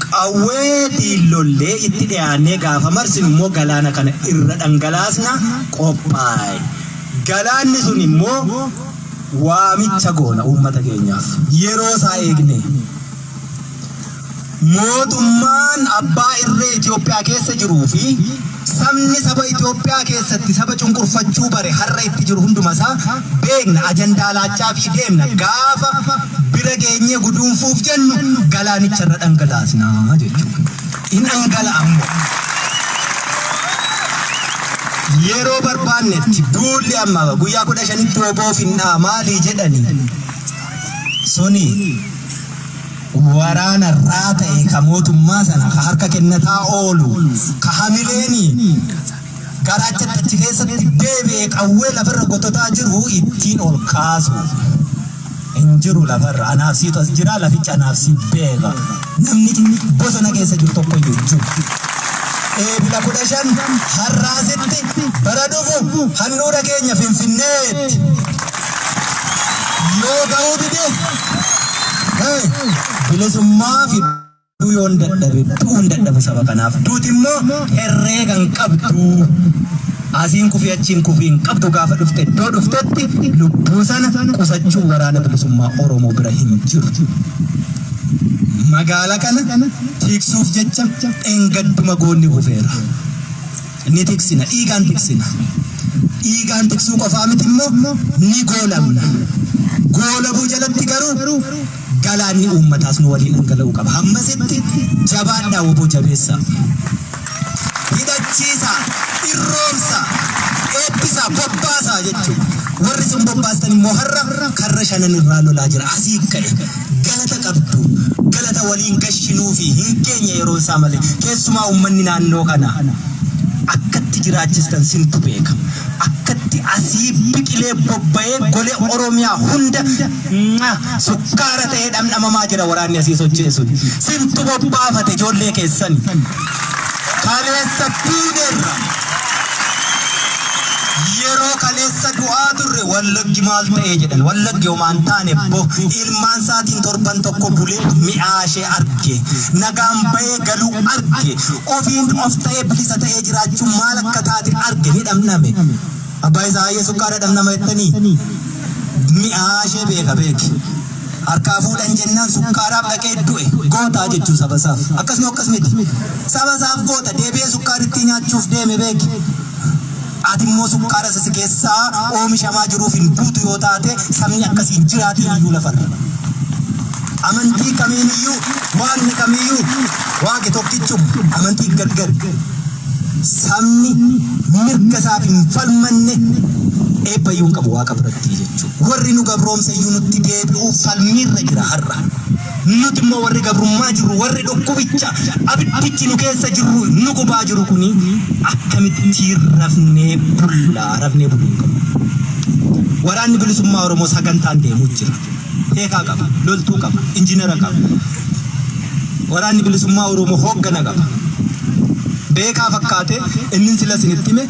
qawwee diillollee itti dhiyaannee gaafa marsin immoo galaana kana irra dhangalaasna qophaa'e galaanni sun immoo waamicha goona uummata keenyaaf yeroo isaa eegne mootummaan abbaa irree Itoophiyaa keessa jiruu fi sabni saba Itoophiyaa keessatti saba cunqurfachuu bare har'a itti jiru hunduma isaa beekna ajandaa laachaa fi deemna gaafa bira geenye guduunfuuf jennu galaanicha irra dhangalaasna jechuudha. In dhangala'ammo yeroo barbaannetti duulli amma guyyaa 15tti oboofinnaa maalii jedhani suni waraana irraa ta'e ka mootummaa sana ka harka kennataa oolu ka hamileeni garaachatti achi keessatti deebi'ee qawwee lafarra gototaa jiru ittiin ol kaasu hin jiru lafarra anaaf siitu as jira laficha anaaf si beeka namni bosona keessa jiru tokko iyyuu jiru eebila 15 har'aasitti bara dhufu handhuura keenya Finfinneetti yoo ga'uu dide bilisummaa fi duun dadhabe saba kanaaf duuti immoo herreegan qabdu asiin kufi achiin kufiin qabdu gaafa dhufte iddoo dhuftetti lubbuu sana qusachuu waraana bilisummaa Oromoo bira hin jiru magaala kana tiksuuf jecha engadduma goonni kufeera ni tiksina dhiigaan tiksuu qofaa miti immoo ni goolamna goolabuu jalatti garuu galaanni uummataas nu waliin dhangala'uu qaba hammasitti jabaadhaa woboo jabeessa hidhachiisa irroomsa eebbisa bobbaasaa jechuudha warri sun bobbaastan immoo har'a karra shanan irraa lolaa jira asii ka'e galata qabdu galata waliin gashinuu fi hin keenya yeroo isaa malee keessumaa uummanni naannoo kana akkatti jiraachistan sintu beeka akkatti asii biqilee bobba'ee golee Oromiyaa hunda sukkaara ta'ee dhamdhamamaa jira waraanni asii socheessuun sintu bobbaafate ijoollee keessan kaleessa duuderra yeroo kaleessa du'aa turre wallaggi maal ta'ee jedhan wallaggi homaan taane ilmaan saatiin torban tokko bulee mi'aashee arge nagaan bahee galuu arge ofiin of ta'ee bilisa ta'ee jiraachuun maal akka taate arge ni dhamname abbaa isaa hayyee sukkaara dhamnama jettanii mi'aashee beeke harkaa fuudhan jennaan sukkaaraaf dhaqee du'e gootaa jechuu sabasaaf akkasumatti sabasaaf goota deebi'ee sukkaaritti nyaachuuf deeme beeki ati immoo sukkaara sasi keessaa oomishamaa jiruuf hin buutu yoo taate sabni akkasiin jiraatu iyyuu lafarra amantii kamiiniyyuu waaqni kamiiyyuu waaqi tokkichum amantii gargar sabni mirga isaaf hin falmanne eebbayyuun qabu waaqa biratti jechuudha warri nu gabroomse iyyuu nutti deebi'uu falmiirra jira har'a nuti immoo warri gabrummaa jiru warri dhukkubicha abiddichi nu keessa jiru nu gubaa jiru kuni akkamitti rafnee buluun qabu waraanni bilisummaa Oromoo sagantaan deemuu jira heekaa qaba loltuu qaba injiinera qaba waraanni bilisummaa Oromoo hooggana qaba beekaa fakkaate inni sila sinitti me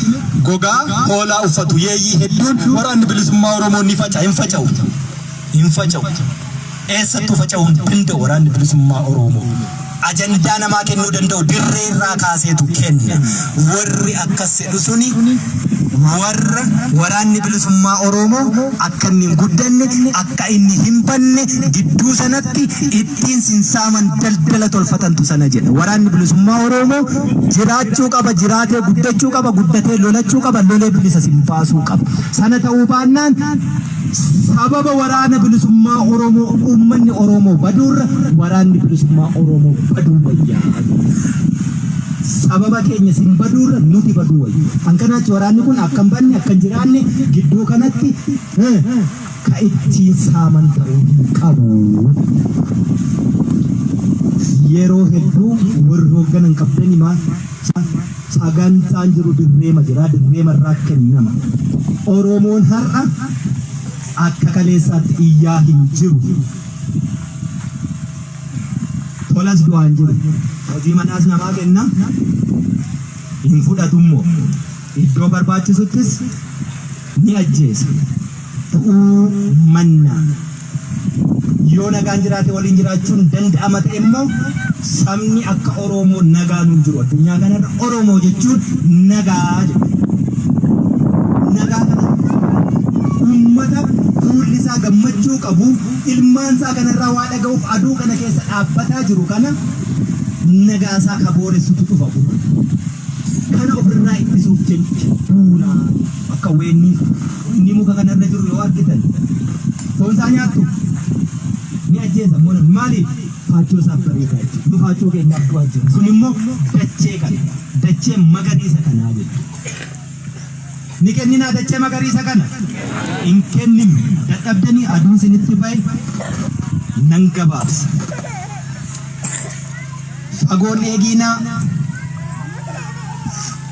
gogaa hoolaa uffatu yeeyyii hedduun waraanni bilisummaa Oromoo ni hin faca'u eessattuu faca'uu hin danda'u waraanni bilisummaa Oromoo ajandaa namaa kennuu danda'u dirree irraa kaaseetu kenna warri akkas jedhu suni waraanni bilisummaa Oromoo akka inni hin guddanne akka inni hin banne gidduu sanatti ittiin sinsaaman daldala tolfatantu sana jedha. Waraanni bilisummaa Oromoo jiraachuu qaba, jiraatee guddachuu qaba, guddatee lolachuu qaba, lolee bilisa simbaasuu qaba. Sana ta'uu baannaan sababa waraana bilisummaa Oromoo uummanni Oromoo baduurra waraanni bilisummaa Oromoo baduu wayyaa. Sababa keenya sin badurra nuti baduu wayyu. Ankanachi waraanni kun akkan banne akkan jiraanne gidduu kanatti ka ittiin saaman ta'uu qabu. Yeroo hedduu warri hoogganan qabdanii maa sagantaan jiru dirreema jira, dirreema irraa kennama. Oromoon har'a akka kaleessaatti iyyaa hin jiru. Tolas du'aan jiru. Hojii manaas namaa kenna hin fudhatummoo iddoo barbaachisuttis ni ajjeesa. Ta'uu manna yoo nagaan jiraate waliin jiraachuun danda'ama ta'e immoo sabni akka Oromoo nagaan hin jiru. Addunyaa kanarra Oromoo jechuun nagaa jedha. Nagaa kana uummata fuulli isaa gammachuu qabu ilmaan isaa kanarraa waa dhaga'uuf aduu kana keessa dhaabbataa jiru kana nagaasaa kabooressutu dhufa. Kana ofirraa ittisuuf jecha duula akka weenni muka kanarra jiru yoo argitan foon isaa nyaattu ni ajjeesa. Maaliif? Faachoo isaaf bareedaa jechuudha. Nu faachoo keenyaaf du'aa jiru. Kun immoo dachee kana, dachee magariisa kanaa jechuudha. Ni kenninaa dachee magariisa kana? Hin kenninu. Dadhabdanii aduun isinitti bahe nan gabaabsa. Fagoon eeginaa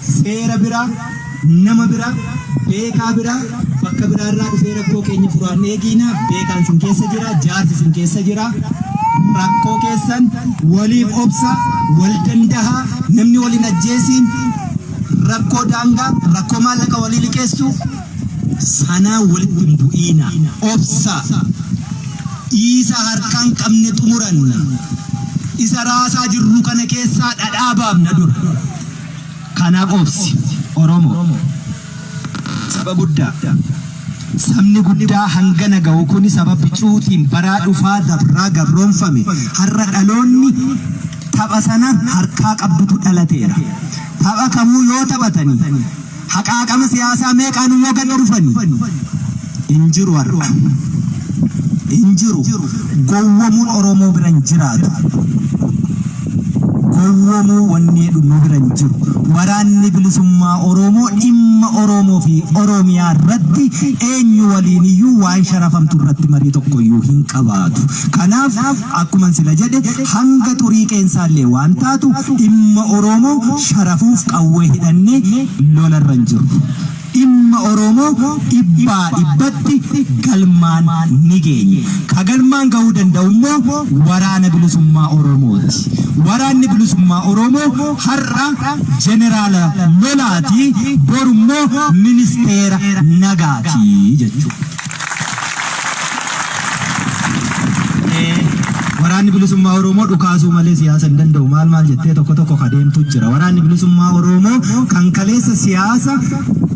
seera biraa, nama biraa, beekaa biraa, bakka biraarraa dhufee rakkoo keenya furaan eeginaa. Beekaan sin keessa jira, jaarsi sin keessa jira. Rakkoo keessan waliif obsa, wal dandahaa, namni waliin ajjeesiin, rakkoo daangaa, rakkoo maallaqa walii liqeessu sanaa walitti hin bu'iina. Obsa isa harkaan qabne xumuranna. Isa raasaa jirru kana keessaa dhadhaabaafna dura. Kanaaf obsi Oromoo saba guddaa. Sabni guddaa hangana ga'u kuni sababa cuutiin baraa dhufaa dabraa gabroonfame. Har'a dhaloonni tapha sana harkaa qabdutu dhalateera. Tapha kamuu yoo taphatanii haqaaqama siyaasaa meeqaan yoo gad dhufanii hin jiru har'a. Hin jiru. Gowwamuun Oromoo bira hin jiraatu. Gowwamuu wanni dhumuu bira hin jiru. Waraanni bilisummaa Oromoo dhimma Oromoo fi Oromiyaa irratti eenyu waliin iyyuu waan sharafamtu irratti marii tokko iyyuu hin qabaatu. Kanaaf akkuma sila jedhe hanga xurii qeensaallee waan taatu dhimma Oromoo sharafuuf qawwee hidhannee lolarra hin jiru. Dhimma Oromoo dhibbaa dhibbatti galmaan ni geenya. Ka galmaan ga'uu danda'u immoo waraana bilisummaa Oromooti. Waraanni bilisummaa Oromoo har'a jeneraala lolaati, boru immoo ministeera nagaati jechuudha. Waraanni bilisummaa Oromoo dhukaasuu malee siyaasa hin danda'u. Maal jettee tokko kadeemtu jira. Waraanni bilisummaa Oromoo kan kaleessa siyaasa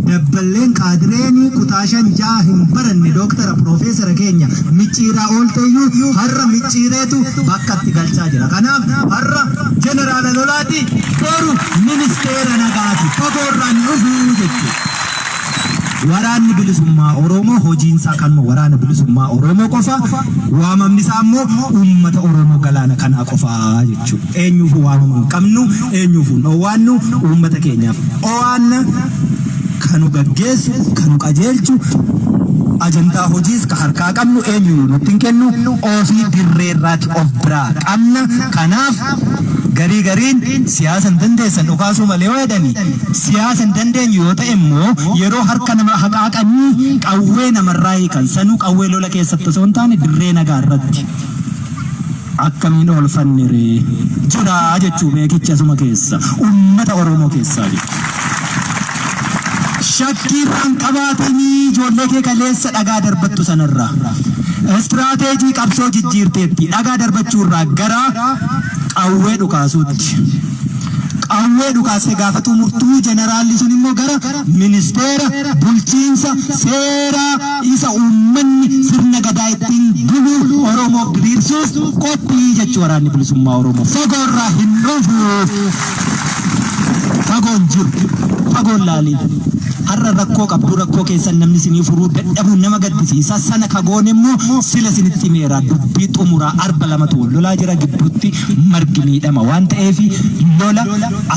dabballeen qaadireenii kutaashan jaa hin baranne dooktara piroofeesara keenya micciiraa oolteeyyuu har'a micciireetu bakkatti galchaa jira. Kanaaf har'a jeneraala lolaati, boru ministeera nagaati. Fagoorraan dhufuu jechuudha. Waraanni bilisummaa Oromoo hojiinsaa kanuma waraana bilisummaa Oromoo qofa. Waamamni isaa immoo uummata Oromoo galaana kanaa qofaa jechuudha. Eenyuufuu waamamuu hin qabnu, eenyuufuu hin dhoowwaannu, uummata keenyaaf owaanna kanu gaggeessu, kanu qajeelchu, ajandaa hojiis ka harkaa qabnu eenyu nutti hin kennu, ofii dirreerraatti of biraa qabna. Kanaaf gariin siyaasa hin dandeessan dhukaasuu malee yoo jedhani siyaasa hin dandeenyu yoo ta'e immoo yeroo harka nama haqaaqanii qawwee namarraa hiikan sanuu qawwee lola keessatti osoo hin taane dirree nagaa irratti akkamiin oolfanne ree jira jechuu beekicha asuma keessa uummata Oromoo keessaa jechuudha. Shakkiirraan qabaatanii ijoollee kee kaleessa dhagaa darbattu sanarraa istirateejii qabsoo jijjiirteetti dhagaa darbachuurraa gara qawwee dhukaasuutti. qawwee dhukaasee gaafatu murtuu jeneraalli sun immoo gara ministeera bulchiinsa seeraa isa uummanni sirna gadaa ittiin bulu Oromoo diriirsuuf qophii jechuu waraanni bilisummaa Oromoo fagoorraa hin dhufu fagoon jiru fagoon laaliin har'a rakkoo qabdu rakkoo keessan namni sinii furuu dadhabu nama gaddisiisa sana kagoon immoo sila sinitti meera dubbii xumuraa arba lamatu lolaa jira gidduutti margi miidhama waan ta'eef lola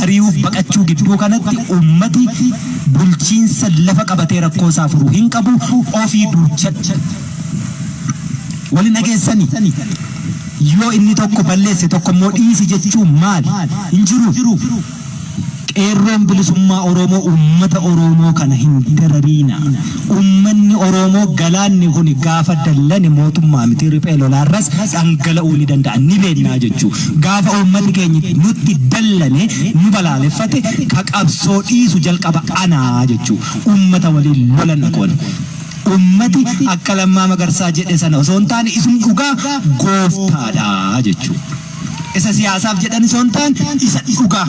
ari'uuf baqachuu gidduu kanatti ummati bulchiinsa lafa qabatee rakkoo isaa furuu hin qabu ofii duuchacha wali nageessanii yoo inni tokko balleesse tokko immoo dhiisi jechuun maali hin jiru qeerroon bilisummaa Oromoo ummata Oromoo kana hin darariina ummanni Oromoo galaanni kun gaafa dallane mootummaa miti riphee lolaarras dhangala'uu ni danda'a ni beeknaa jechuu gaafa ummanni keenya nutti dallane nu balaaleffate ka qabsoo dhiisu jalqaba anaa jechuu ummata waliin lolan qoon ummati akka Lammaa Magarsaa jedhe sana osoo hin taane isin dhugaa gooftaadha jechuu isa siyaasaaf jedhani sontaan isa dhugaa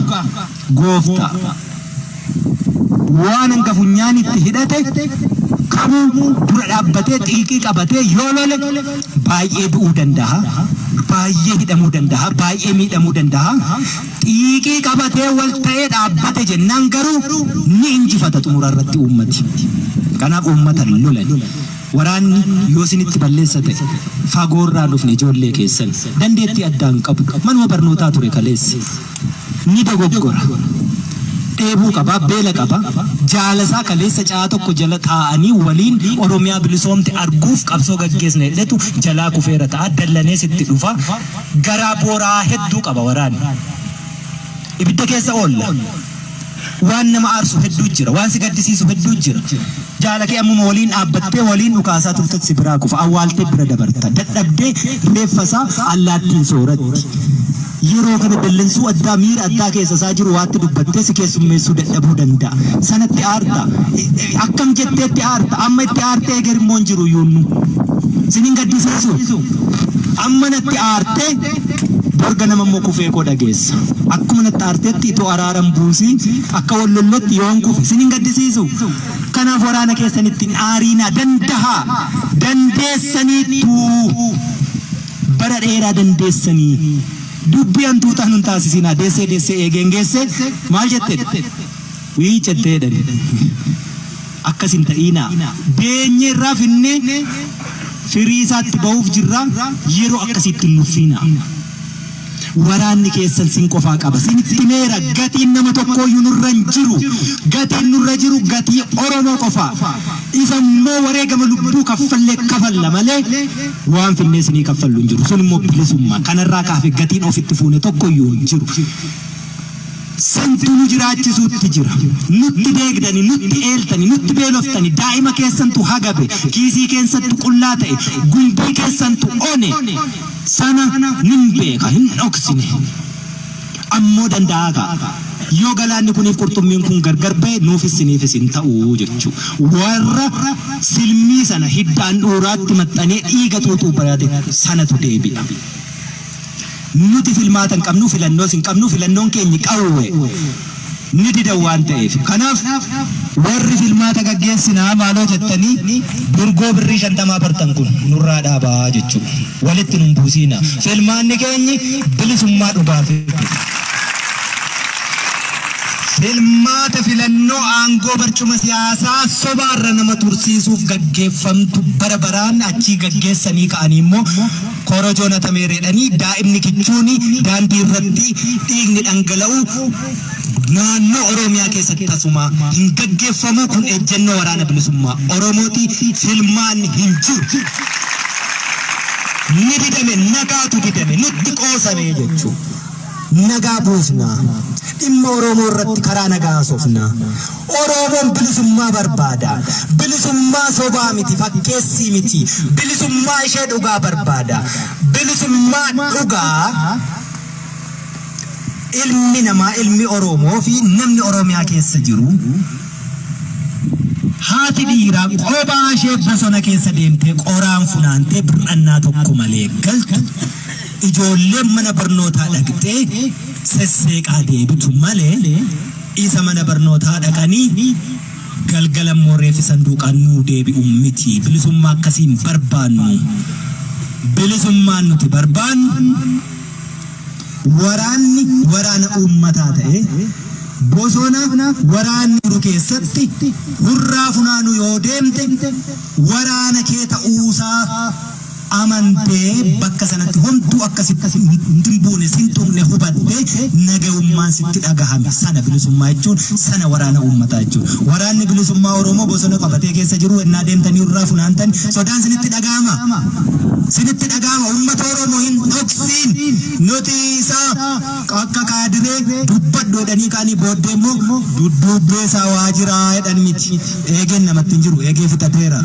gooftaa waan hanga funyaanitti hidhate qabu dura dhaabbatee xiiqii qabatee yoo lole baay'ee du'uu danda'a baay'ee hidhamuu danda'a baay'ee miidhamuu danda'a xiiqii qabatee wal ta'ee dhaabbate jennaan garuu ni injifata xumura irratti uummati kanaaf uummata lolan waraanni yoo sinitti balleessa ta'e fagoorraa dhufne ijoollee keessan dandeetti addaan qabu manuma barnootaa ture kaleessi ni dogoggora dheebuu qaba beela qaba jaalasaa kaleessa caa tokko jala taa'anii waliin Oromiyaa bilisoomte arguuf qabsoo gaggeessne jedhetu jalaa kufeera ta'a dallanee sitti dhufa garaa booraa hedduu qaba waraanni ibidda keessa oolla waan nama aarsu hedduu jira waan si gaddisiisu hedduu jira jaalakee ammuma waliin dhaabbattee waliin dhukaasaa turte si biraa kufa awwaaltee bira dabarta dadhabdee reeffasaa allaattiin sooratti yeroo kana dallansuu addaa miira addaa keessa isaa jiru waatti dubbattee si keessummeessuu dadhabuu danda'a sanatti aarta akkam jetteetti aarta amma itti aartee egerimoon jiru yuunnu sinin gaddisiisu amma natti aartee borga nama immoo kufee koo dhageessa akkuma natti aarteetti itoo araaran buusii akka wallollotti yoon kufe sinin gaddisiisu kanaaf waraana keessanitti aariina dandahaa dandeessaniitu bara dheeraa dandeessanii dubbii hantuutaan hin taasisinaa deessee eegeengeesse maal jette wii jetteedhani akkasin ta'iinaa beenye irraa finne firii isaatti ba'uuf jirra yeroo akkasitti nuffiinaa waraanni keessan sin qofaa qaba sinitti meera gatiin nama tokkooyyuu nurra hin jiru gatiin nurra jiru gatii Oromoo qofaa isa immoo wareegama lubbuu kaffallee kafalla malee waan finnee sinii kaffallu hin jiru sun immoo bilisummaa kanarraa kaafe gatiin ofitti fuune tokkoyyuu hin jiru santu nu jiraachisuutti jira nutti deegdani nutti eeltani nutti beeloftani daa'ima keessantu hagabe kiisii keessantu qullaa ta'e gumbii keessantu one sana nin beeka hin dhoksine ammoo danda'aa yoo galaanni kuniif qurxummiin kun gargar ba'e nuufis siniifis hin ta'uu jechuu warra silmii sana hiddaan dhuuraatti maxxanee dhiiga tuutuu barate sanatu deebi'a nuti filmaatan qabnu filannoo sin qabnu filannoon keenya qawwe ni didan waan ta'eef kanaaf warri filmaata gaggeessinaa maaloo jettanii durgoo birrii 50 bartan kun nurraa dhaabaa jechuu walitti nun buusiina filmaanni keenyi bilisummaa dhugaaf filmaata filannoo aangoo barcuma siyaasaa sobaarra nama tursiisuuf gaggeeffamtu bara baraan achii gaggeessanii ka'anii immoo korojoo natameereedhanii daa'imni kichuuni daandii irratti dhiigni dhangala'u naannoo Oromiyaa keessatti tasuma hin gaggeeffamu kun ejjennoo waraana bilisummaa Oromooti filmaanni hin jiru ni didame nagaatu didame nutti qoosame jechuu nagaa buusna dhimma Oromoo irratti karaa nagaa sofna Oromoon bilisummaa barbaada bilisummaa sobaa miti fakkeessii miti bilisummaa ishee dhugaa barbaada bilisummaa dhugaa ilmi namaa ilmi Oromoo fi namni Oromiyaa keessa jiru haati dhiiraa qophaa ishee bosona keessa deemtee qoraan funaantee bir'annaa tokko malee galtu ijoolleen mana barnootaa dhaqxee sesseeqaa deebitu malee isa mana barnootaa dhaqanii galgalan mooreef sanduuqaan nuu deebi'u miti. Bilisummaa akkasiin barbaannu. Bilisummaan nuti barbaannu waraana uummataa ta'e bosona waraanni jiru keessatti hurraa funaanu yoo deemte waraana kee ta'uusaa amantee bakka sanatti homtuu akkasitti hin buune sin tuqne hubatte nagahummaan sitti dhagahame sana bilisummaa jechuun sana waraana uummataa jechuudha. Waraanni bilisummaa Oromoo bosona qabatee keessa jiru ennaa deemtanii hurraa funaantan sodaan sinitti dhagahama. Sinitti dhagahama uummata Oromoo hin dhoksin nuti isaa akka kaadiree dubbaddoodhanii kaanii booddee immoo dudduubbeesaa waajiraa jedhan miti. Eegeen namatti hin jiru eegee fixateera.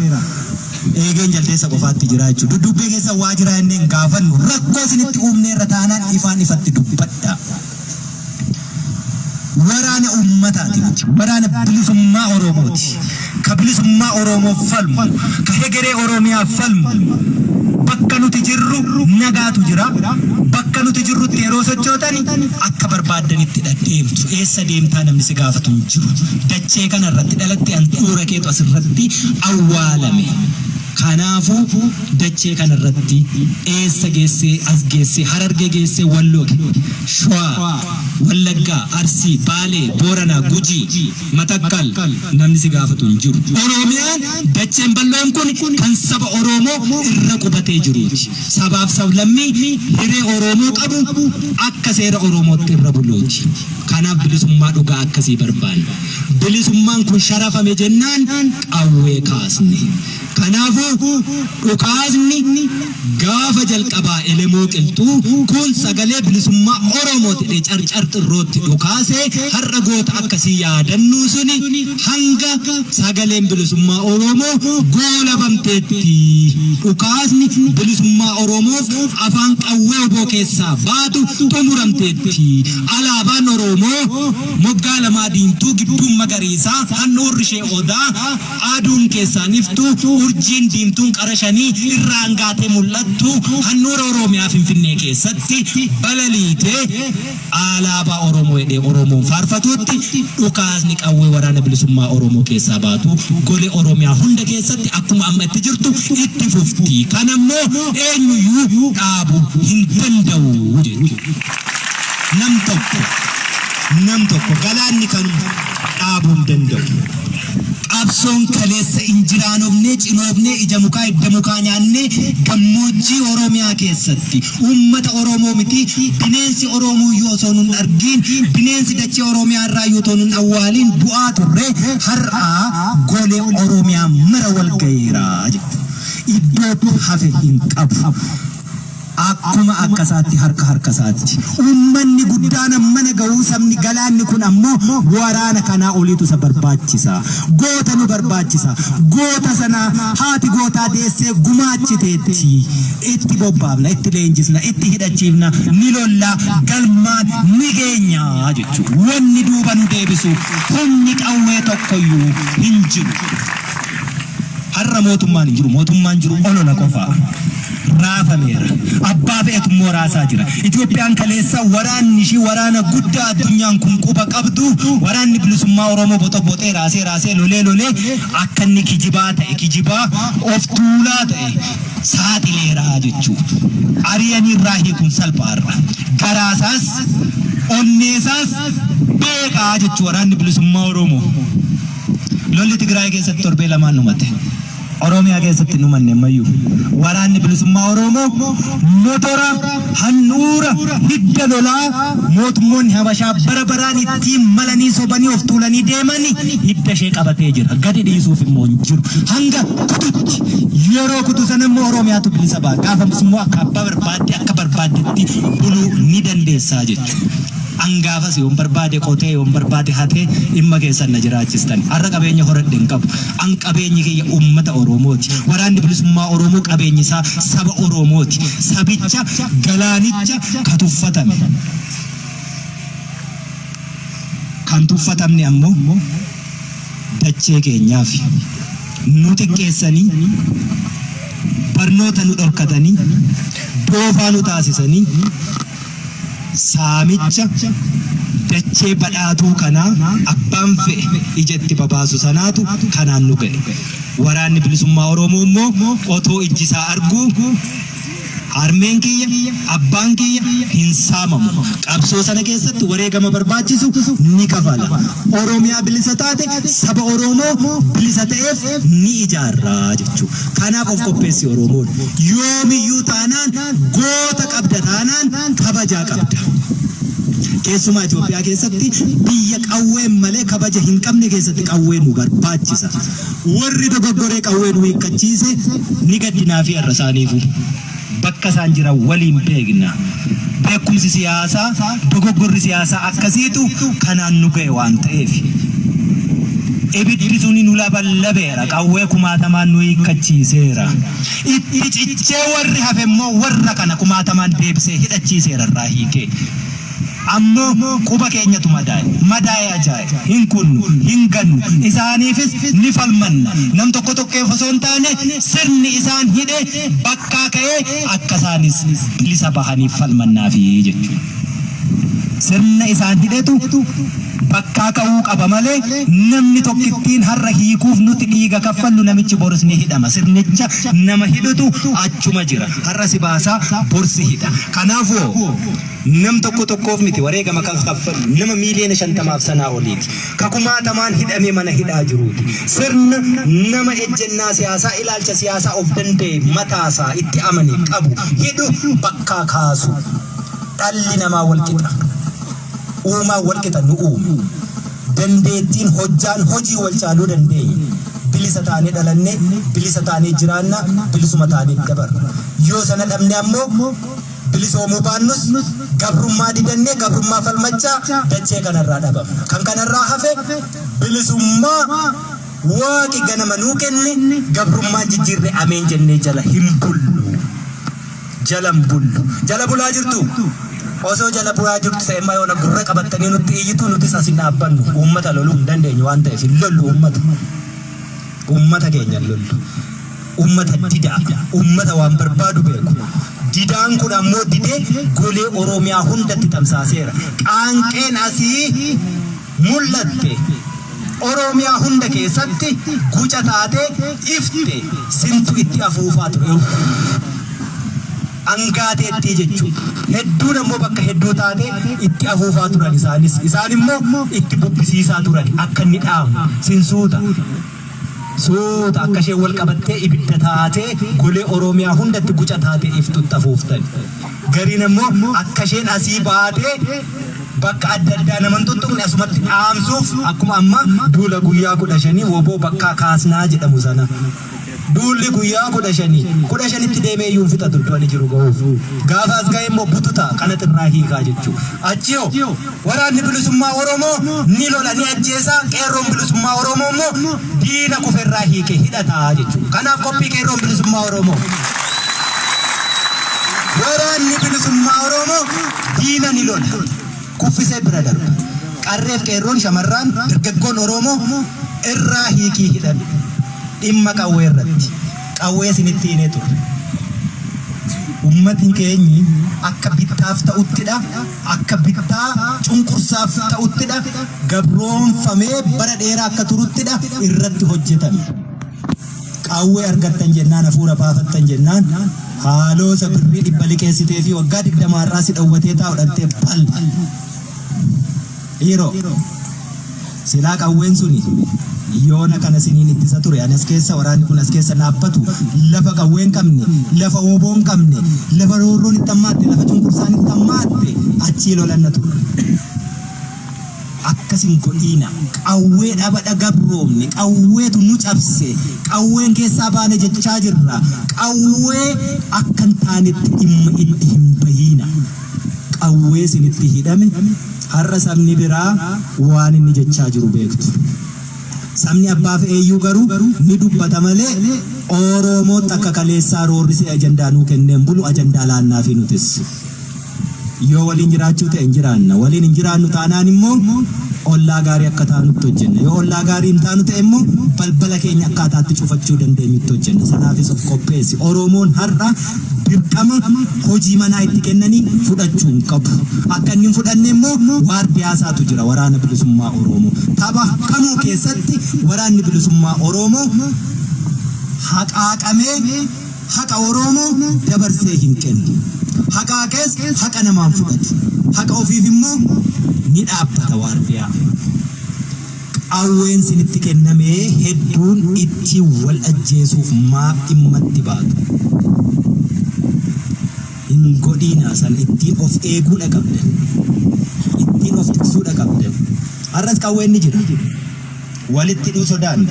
Eegeen jaldeessa qofaatti jira jechuudha. Duddubbee keessa waajiraa inneen gaafannu rakkoo sinitti uumnee irra taanaan ifaan ifatti dubbadha. Waraana uummataati. Waraana bilisummaa Oromooti. Ka bilisummaa Oromoo falmu. Ka hegeree Oromiyaa falmu. Bakka nuti jirru nagaatu jira. Bakka nuti jirrutti yeroo sochootani akka barbaaddanitti deemtu. Eessa deemtaa namni si gaafatu hin jiru. Dachee kanarratti dhalatte handhuura keetu asirratti awwaalame. Kanaafu dachee kanarratti eessa geessee as geessee Harargee geessee Walloo Shawaa Wallaggaa Arsii Baalee Booranaa Gujii Matakkal namni si gaafatu hin jiru. Oromiyaan dacheen bal'oon kun kan saba Oromoo irra qubatee jiruuti. Sabaaf sablammii hiree Oromoo qabu akka seera Oromootti irra buluuti. Kanaaf bilisummaa dhugaa akkasii barbaanna. Bilisummaan kun sharafame jennaan qawwee kaasne. Kanaafu dhukaasni gaafa jalqabaa elemoo qilxuu kun sagalee bilisummaa Oromooti carcar xirrootti dhukaasee har'a goota akkasii yaadannuu suni hanga sagaleen bilisummaa Oromoo goolabamteetti. Dhukaasni bilisummaa Oromoof afaan qawwee oboo keessaa baatu xumuramteetti. Alaabaan Oromoo moggaa lamaa diimtuu gidduun magariisaa handhuurri ishee odaa aduun keessaan iftu urjiin diimtuun qarashanii irraan gaatee mul'attu handhuura Oromiyaa Finfinnee keessatti balaliitee alaabaa Oromoo jedhee Oromoon faarfatutti dhukaasni qawwee waraana bilisummaa Oromoo keessaa baatu golee Oromiyaa hunda keessatti akkuma amma itti jirtu itti fufti. Kanammoo eenyuyyuu dhaabu hin danda'u jechuudha. Nam tokko galaanni kan dhaabuu hin danda'u. Qabsoon kaleessa injiraanofnee cinoofnee ija mukaa idda mukaa nyaannee gammoojjii Oromiyaa keessatti uummata Oromoo miti bineensi Oromoo yoo osoo nun argin bineensi dachee Oromiyaa irraa yoo osoo nun awwaaliin bu'aa turre har'aa golee Oromiyaa mara wal gaheera jechuudha. Iddoo hafe hin qabu. Akkuma akkasaatti harkasaatti uummanni guddaan mana ga'uu sabni galaanni kun ammoo waraana kanaa oliitu isa barbaachisa. Goota nu barbaachisa. Goota sana haati gootaa deessee gumaachiteetti itti bobbaafna itti leenjisna itti hidhachiifna ni lolla galmaan ni geenya jechuudha. Wanni duuba nu deebisu humni qawwee tokkoyyuu hin jiru. Har'a mootummaan hin jiru. Mootummaan jiru olola qofaa. Raafameera. Abbaa fe'etummoo raasaa jira. Itoophiyaan kaleessa waraanni ishii waraana guddaa addunyaan kun quba qabdu waraanni bilisummaa Oromoo boxee raasee lolee akka inni kijibaa ta'e kijibaa of tuulaa ta'e saaxileera jechuudha. Ari'anii irraa hiikuun salphaarra. Garaasaas onneesaas beekaa jechuudha waraanni bilisummaa Oromoo. Lolli Tigraay keessatti torbee lamaan dhumate. Oromiyaa keessatti numanne mayyuu waraanni bilisummaa Oromoo motora handhuura hidda lolaa mootummoonni Habashaa baraan ittiin malanii sobanii of tuulanii deemanii hidda ishee qabatee jira. Gadi dhiisuuf immoo hin jiru. Hanga kututti yeroo kutu sana immoo Oromiyaatu bilisa ba'a. Gaafas immoo akka abbaa barbaadde akka barbaaddetti buluu ni dandeessaa jechuudha. Angaafas yoon barbaade qotee yoon barbaade hatee dhimma keessan na jiraachistan. Har'a qabeenya horadhe hin qabu. An qabeenyi kiyya uummata Oromooti. Waraanni bilisummaa Oromoo qabeenyi isaa saba Oromooti. Sabicha galaanicha katuffatame. Kan tuffatamne ammoo dachee keenyaaf nu xiqqeessanii barnoota nu dhorkatanii doofaa nu taasisanii saamicha dachee badhaatuu kana abbaan fe'e ijatti babaasu sanaatu kanaan nu ga'e. Waraanni bilisummaa Oromoo immoo otoo ijjisaa arguu harmeen kiyya abbaan kiyya hin saamamu. Qabsoo sana keessatti wareegama barbaachisu ni kafala. Oromiyaa bilisa taate saba Oromoo bilisa ta'eef ni ijaarraa jechuudha. Kanaaf of qopheessi Oromoon. Yoomiyyuu taanaan goota qabda taanaan kabajaa qabda. Keessumaa Itoophiyaa keessatti biyya qawween malee kabaja hin qabne keessatti qawween nu barbaachisa. Warri dogoggoree qawween nu hiikkachiise ni gaddinaa fi har'a isaaniifu. Bakka isaan jiran waliin beekna. Beekumsi siyaasaa dogoggorri siyaasaa akkasiitu kanaan nu ga'e waan ta'eef. Ibiddi suni nu laballabeera qawwee kumaatamaan nu hiikkachiiseera. Itti cichee warri hafe immoo warra kana kumaatamaan deebisee hidhachiiseera irraa hiikee. Ammoo quba keenyatu madaa'e ajaa'iba hin kunnu hin gannu isaaniifis ni falmanna. Nam tokko tokkeef osoo hin taane sirni isaan hidhe bakkaa ka'ee akka isaanis bilisa bahaniif falmannaafi jechuudha. Sirna isaan hidhetu bakkaa ka'uu qaba malee namni tokkittiin har'a hiikuuf nuti dhiiga kaffallu namichi boris ni hidhama. Sirnicha nama hidhutu achuma jira. Har'a si baasaa borsi hidha. Kanaafuu nam tokko tokkoof miti wareegama kan kaffalu nama miiliyoona 50 sanaa oliiti. Ka kumaatamaan hidhamee mana hidhaa jiruuti. Sirna nama ejjennaa siyaasaa ilaalcha siyaasaa of danda'e mataasaa itti amane qabu hidhu bakkaa kaasu. Dhalli namaa wal qixa. Uumaa wal qixa nu uume. Dandeettiin hojjaan hojii wal caaluu dandeenya. Bilisa taanee dhalanne bilisa taanee jiraanna bilisuma taanee dabarra. Yoo sana dhabne ammoo bilisoomuu baannus gabrummaa didannee gabrummaa falmachaa dachee kanarraa dhabamna. Kan kanarraa hafe bilisummaa waaqi ganama nuu kenne gabrummaa jijjiirre ameen jennee jala hin bullu. Jalan bullu. Jala bulaa jirtu. Osoo jala bulaa jirtu ta'e immoo yoona gurra qabattanii nutti iyyitu nutis asin dhaabbannu. Uummata loluu hin dandeenyu waan ta'eef hin lollu uummata. Uummata keenya lollu. Uummata didaa. Uummata waan barbaadu beeku. Didaan kun ammoo didee golee Oromiyaa hundatti tamsaaseera. Qaanqeen asii mul'atte. Oromiyaa hunda keessatti guca taatee ifte sintu itti afuufaa ture. Angaateetti jechuudha. Hedduun ammoo bakka hedduu taatee itti afuufaa turan isaanis. Isaan immoo itti bubbisiisaa turan akka inni dhaamu sinsuuta. Suuta akka ishee wal qabattee ibidda taatee golee Oromiyaa hundatti guca taatee iftutti afuuftan. Gariin ammoo akka isheen asii baatee bakka adda addaa naman tuttuqne asumatti dhaamsuuf akkuma amma duula guyyaa 15 woboo bakka kaasnaa jedhamu sana. Duulli guyyaa 15 itti deemee iyyuu fixa turtuani jiru ga'uuf. Gaafa as ga'e immoo bututa kanatti irraa hiikaa jechuudha. Achiyoo waraanni bilisummaa Oromoo ni lola ni ajjeesa. Qeerroon bilisummaa Oromoo immoo diina kuferraa hiike hidhataa jechuudha. Kanaaf qophii qeerroon bilisummaa Oromoo. Waraanni bilisummaa Oromoo diina ni lola. Kuffisee bira darba. Qarreef qeerroon shamarran dargaggoon Oromoo irraa hiikii hidhan. Dhimma qawwee irratti qawwee isinitti himee ture. Uummatni keenyi akka bittaaf ta'uttidha. Akka bittaa cunqursaaf ta'uttidha. Gabroonfamee bara dheeraa akka turuttidha irratti hojjetame. Qawwee argattan jennaan hafuura baafattan jennaan haaloo sabirrii dhibba liqeessitee fi waggaa 20 irraa si dhawwatee taa'udhattee bal. Yeroo silaa qawween suni yoona kana siniin ittisa ture anas keessa waraanni kun as keessa naabbatu lafa qawween qabne lafa woboon qabne lafa roorroon itti ammaatte lafa cunqursaan itti ammaatte achii lolanna ture. Akkasin godhiina qawwee dhabadha gabroomne qawweetu nu cabse qawween keessaa baane jechaa jirra. Qawwee akkan taanetti dhimma itti hin bahiina. Qawwee sinitti hidhame har'a sabni biraa waan inni jechaa jiru beektu. Sabni abbaaf eeyyuu garuu ni dubbata malee Oromoo takka kaleessaa roorrisee ajandaa nuu kenneen bulu ajandaa laannaa fi nutis. Yoo waliin jiraachuu ta'e hin jiraanna. Waliin hin jiraannu taanaan immoo ollaa gaarii akka taanutti hojjenna. Yoo ollaa gaarii hin taanu ta'e immoo balbala keenya akkaataatti cufachuu dandeenyutti hojjenna. Sanaafis of qopheessi. Oromoon har'a dirqama hojii manaa itti kennanii fudhachuu qabu. Akka inni fudhanne immoo waardiyaasaatu jira waraana bilisummaa Oromoo. Tapha kamuu keessatti waraanni bilisummaa Oromoo haqaaqamee haqa Oromoo dabarsee hin kennu. Haqaaqees haqa namaan fudhatu. Haqa ofiif immoo ni dhaabbata waardiyaa. Qawween sinitti kennamee hedduun itti wal ajjeesuuf maaf dhimmatti baatu. Hin godhiinaa san ittiin of eeguudha qabdan. Ittiin of tiksuudha qabdan. Har'as qawween ni jira. Walitti hidhuu sodaan.